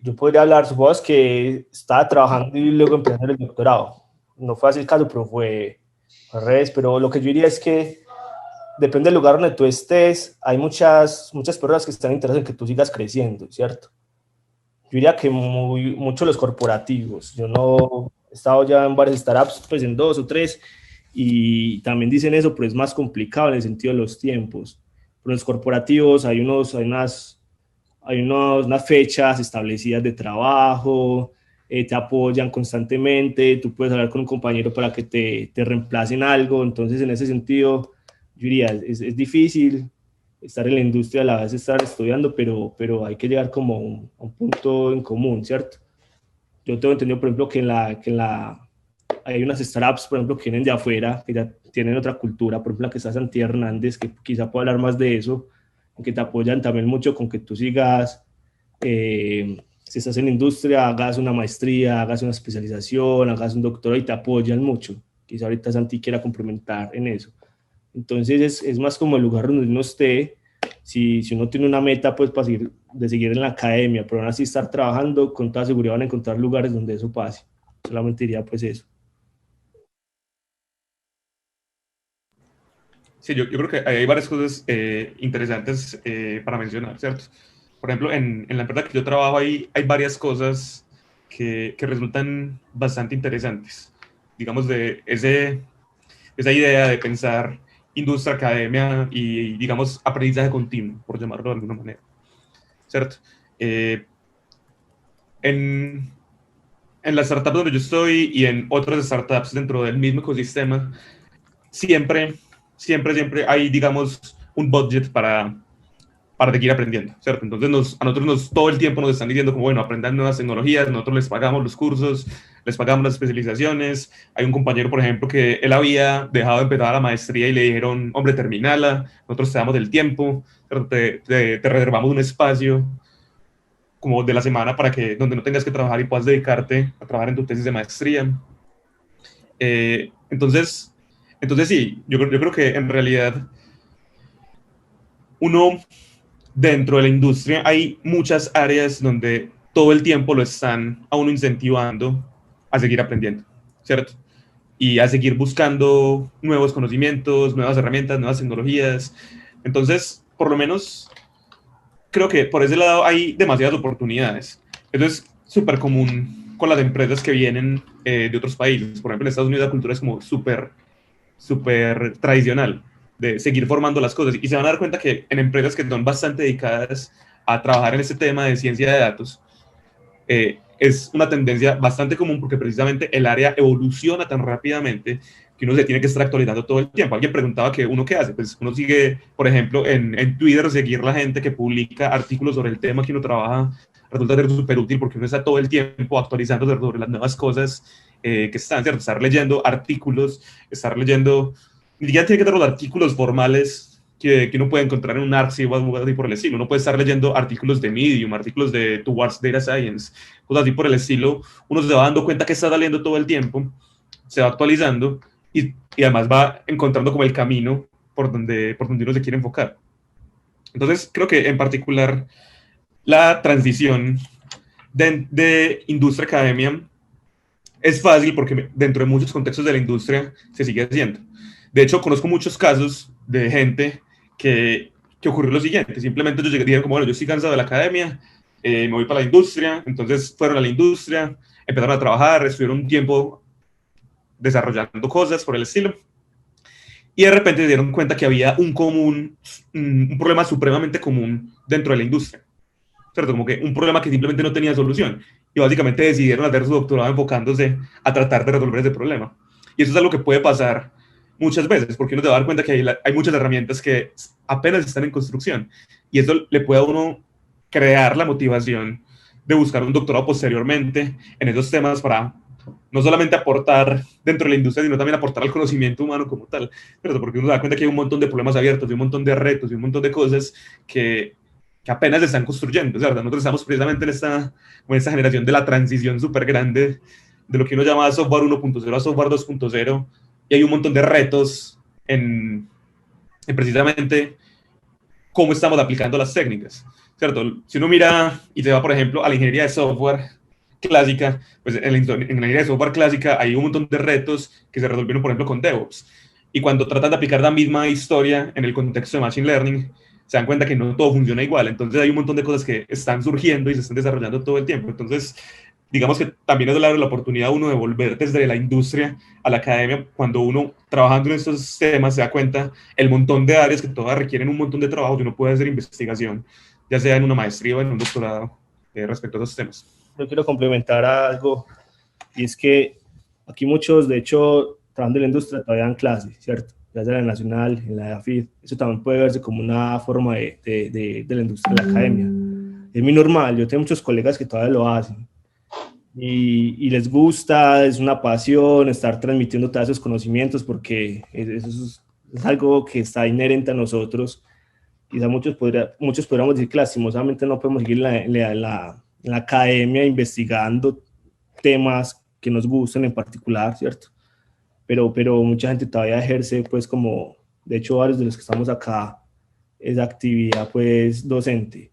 yo podría hablar, supongo que estaba trabajando y luego empecé el doctorado. No fue así el caso, pero fue al revés. Pero lo que yo diría es que depende del lugar donde tú estés, hay muchas personas que están interesadas en que tú sigas creciendo, ¿cierto? Yo diría que mucho los corporativos. Yo no he estado ya en varias startups, pues en 2 o 3, y también dicen eso, pero es más complicado en el sentido de los tiempos. Pero los corporativos hay unas fechas establecidas de trabajo, te apoyan constantemente, tú puedes hablar con un compañero para que te reemplacen algo. Entonces, en ese sentido, yo diría, es difícil estar en la industria a la vez estar estudiando, pero hay que llegar como a un punto en común, ¿cierto? Yo tengo entendido, por ejemplo, hay unas startups, por ejemplo, que vienen de afuera, que ya tienen otra cultura, por ejemplo, la que está Santi Hernández, que quizá pueda hablar más de eso, que te apoyan también mucho con que tú sigas, si estás en la industria, hagas una maestría, hagas una especialización, hagas un doctorado y te apoyan mucho. Quizá ahorita Santi quiera complementar en eso. Entonces es más como el lugar donde uno esté. Si uno tiene una meta, pues para seguir en la academia, pero aún así estar trabajando, con toda seguridad van a encontrar lugares donde eso pase. Solamente diría pues eso. Sí, yo creo que hay varias cosas interesantes para mencionar, ¿cierto? Por ejemplo, en la empresa que yo trabajo hay varias cosas que resultan bastante interesantes. Digamos, de esa idea de pensar industria, academia y, digamos, aprendizaje continuo, por llamarlo de alguna manera, ¿cierto? En la startup donde yo estoy y en otras startups dentro del mismo ecosistema, siempre hay, digamos, un budget para seguir aprendiendo, ¿cierto? Entonces a nosotros todo el tiempo nos están diciendo como, bueno, aprendan nuevas tecnologías, nosotros les pagamos los cursos, les pagamos las especializaciones. Hay un compañero, por ejemplo, que él había dejado de empezar la maestría y le dijeron, hombre, terminala, nosotros te damos el tiempo, te reservamos un espacio como de la semana para que donde no tengas que trabajar y puedas dedicarte a trabajar en tu tesis de maestría. Entonces sí, yo creo que en realidad uno dentro de la industria hay muchas áreas donde todo el tiempo lo están a uno incentivando a seguir aprendiendo, ¿cierto? Y a seguir buscando nuevos conocimientos, nuevas herramientas, nuevas tecnologías. Entonces, por lo menos, creo que por ese lado hay demasiadas oportunidades. Eso es súper común con las empresas que vienen de otros países. Por ejemplo, en Estados Unidos la cultura es como súper tradicional de seguir formando las cosas, y se van a dar cuenta que en empresas que son bastante dedicadas a trabajar en este tema de ciencia de datos, es una tendencia bastante común porque precisamente el área evoluciona tan rápidamente que uno se tiene que estar actualizando todo el tiempo. Alguien preguntaba que uno qué hace, pues uno sigue, por ejemplo, en Twitter, seguir la gente que publica artículos sobre el tema que uno trabaja, resulta ser súper útil porque uno está todo el tiempo actualizándose sobre las nuevas cosas que están, ¿cierto? Estar leyendo artículos, ni siquiera tiene que tener los artículos formales que uno puede encontrar en un archivo o algo así por el estilo. Uno puede estar leyendo artículos de Medium, artículos de Towards Data Science, cosas así por el estilo. Uno se va dando cuenta que está saliendo todo el tiempo, se va actualizando y además va encontrando como el camino por donde uno se quiere enfocar. Entonces, creo que en particular la transición de industria-academia es fácil porque dentro de muchos contextos de la industria se sigue haciendo. De hecho, conozco muchos casos de gente que ocurrió lo siguiente. Simplemente ellos dijeron como, bueno, yo estoy cansado de la academia, me voy para la industria. Entonces fueron a la industria, empezaron a trabajar, estuvieron un tiempo desarrollando cosas por el estilo. Y de repente se dieron cuenta que había un problema supremamente común dentro de la industria, ¿cierto? Como que un problema que simplemente no tenía solución. Y básicamente decidieron hacer su doctorado enfocándose a tratar de resolver ese problema. Y eso es algo que puede pasar muchas veces, porque uno se va a dar cuenta que hay muchas herramientas que apenas están en construcción. Y eso le puede a uno crear la motivación de buscar un doctorado posteriormente en esos temas para no solamente aportar dentro de la industria, sino también aportar al conocimiento humano como tal. Pero porque uno se da cuenta que hay un montón de problemas abiertos, y un montón de retos, y un montón de cosas que apenas se están construyendo. O sea, nosotros estamos precisamente en esta generación de la transición súper grande de lo que uno llama software 1.0 a software 2.0, y hay un montón de retos en precisamente cómo estamos aplicando las técnicas, ¿cierto? Si uno mira y se va, por ejemplo, a la ingeniería de software clásica, pues en la ingeniería de software clásica hay un montón de retos que se resolvieron, por ejemplo, con DevOps. y cuando tratan de aplicar la misma historia en el contexto de Machine Learning, se dan cuenta que no todo funciona igual. Entonces hay un montón de cosas que están surgiendo y se están desarrollando todo el tiempo. Entonces, digamos que también es la oportunidad uno de volver desde la industria a la academia, cuando uno trabajando en estos temas se da cuenta el montón de áreas que todas requieren un montón de trabajo y uno puede hacer investigación, ya sea en una maestría o en un doctorado, respecto a esos temas. Yo quiero complementar algo, y es que aquí muchos, de hecho, trabajando en la industria todavía dan clases, ¿cierto? Ya sea en la nacional, en la AFID, eso también puede verse como una forma de la industria de la academia. Es muy normal, yo tengo muchos colegas que todavía lo hacen, y les gusta, es una pasión estar transmitiendo todos esos conocimientos, porque eso es algo que está inherente a nosotros. Quizá muchos podríamos decir que lastimosamente no podemos seguir en la academia investigando temas que nos gusten en particular, ¿cierto? Pero mucha gente todavía ejerce, pues, como, de hecho, varios de los que estamos acá, esa actividad, pues, docente.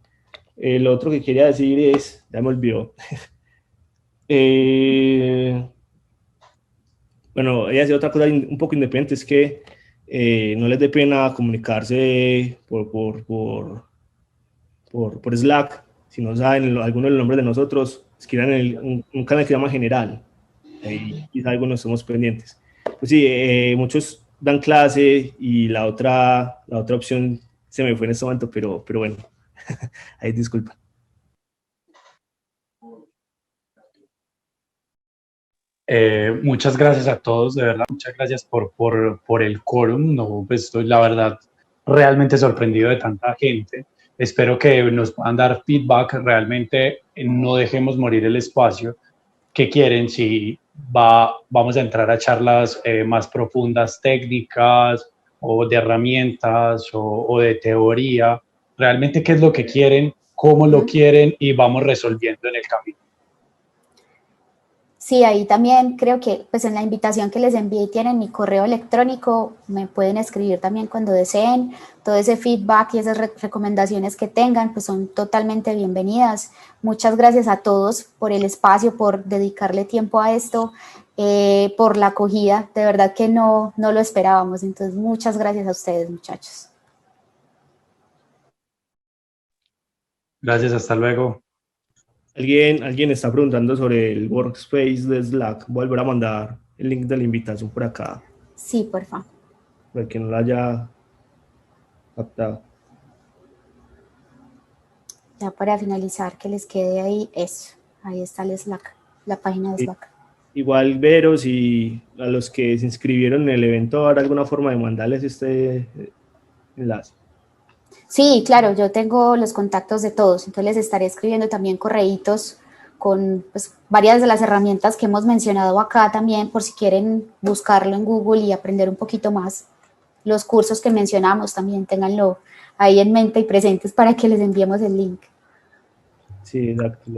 Lo otro que quería decir es, ya me olvidó, bueno, ella decía otra cosa un poco independiente, es que no les dé pena comunicarse por Slack. Si no saben alguno de los nombres de nosotros, escriban en un canal que se llama General. Ahí quizá algunos somos pendientes. Pues sí, muchos dan clase y la otra opción se me fue en este momento, pero bueno, ahí disculpa. Muchas gracias a todos, de verdad, muchas gracias por el quórum. No, pues estoy, la verdad, realmente sorprendido de tanta gente. Espero que nos puedan dar feedback, realmente no dejemos morir el espacio. ¿Qué quieren? Si vamos a entrar a charlas más profundas, técnicas, o de herramientas, o de teoría. Realmente, ¿qué es lo que quieren? ¿Cómo lo quieren? Y vamos resolviendo en el camino. Sí, ahí también creo que pues en la invitación que les envié tienen mi correo electrónico, me pueden escribir también cuando deseen, todo ese feedback y esas recomendaciones que tengan pues son totalmente bienvenidas. Muchas gracias a todos por el espacio, por dedicarle tiempo a esto, por la acogida, de verdad que no lo esperábamos, entonces muchas gracias a ustedes, muchachos. Gracias, hasta luego. Alguien está preguntando sobre el workspace de Slack. Voy a volver a mandar el link de la invitación por acá. Sí, por favor. Para que no lo haya captado. Ya para finalizar, que les quede ahí eso. Ahí está el Slack, la página de Slack. Igual, Veros, y a los que se inscribieron en el evento, ¿habrá alguna forma de mandarles este enlace? Sí, claro, yo tengo los contactos de todos, entonces les estaré escribiendo también correitos con pues, varias de las herramientas que hemos mencionado acá también, por si quieren buscarlo en Google y aprender un poquito más. Los cursos que mencionamos también, ténganlo ahí en mente y presentes para que les enviemos el link. Sí, exacto.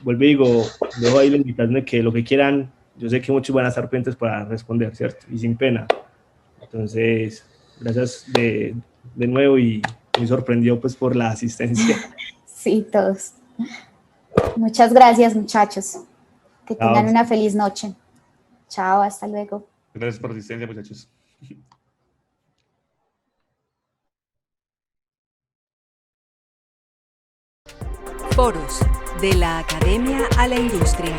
Vuelvo y digo, dejo ahí la invitación de que lo que quieran, yo sé que muchos van a estar pendientes para responder, ¿cierto? Y sin pena. Entonces, gracias de nuevo y me sorprendió pues por la asistencia. Sí, todos. Muchas gracias, muchachos. Que tengan una feliz noche. Chao, hasta luego. Gracias por la asistencia, muchachos. Foros, de la academia a la industria.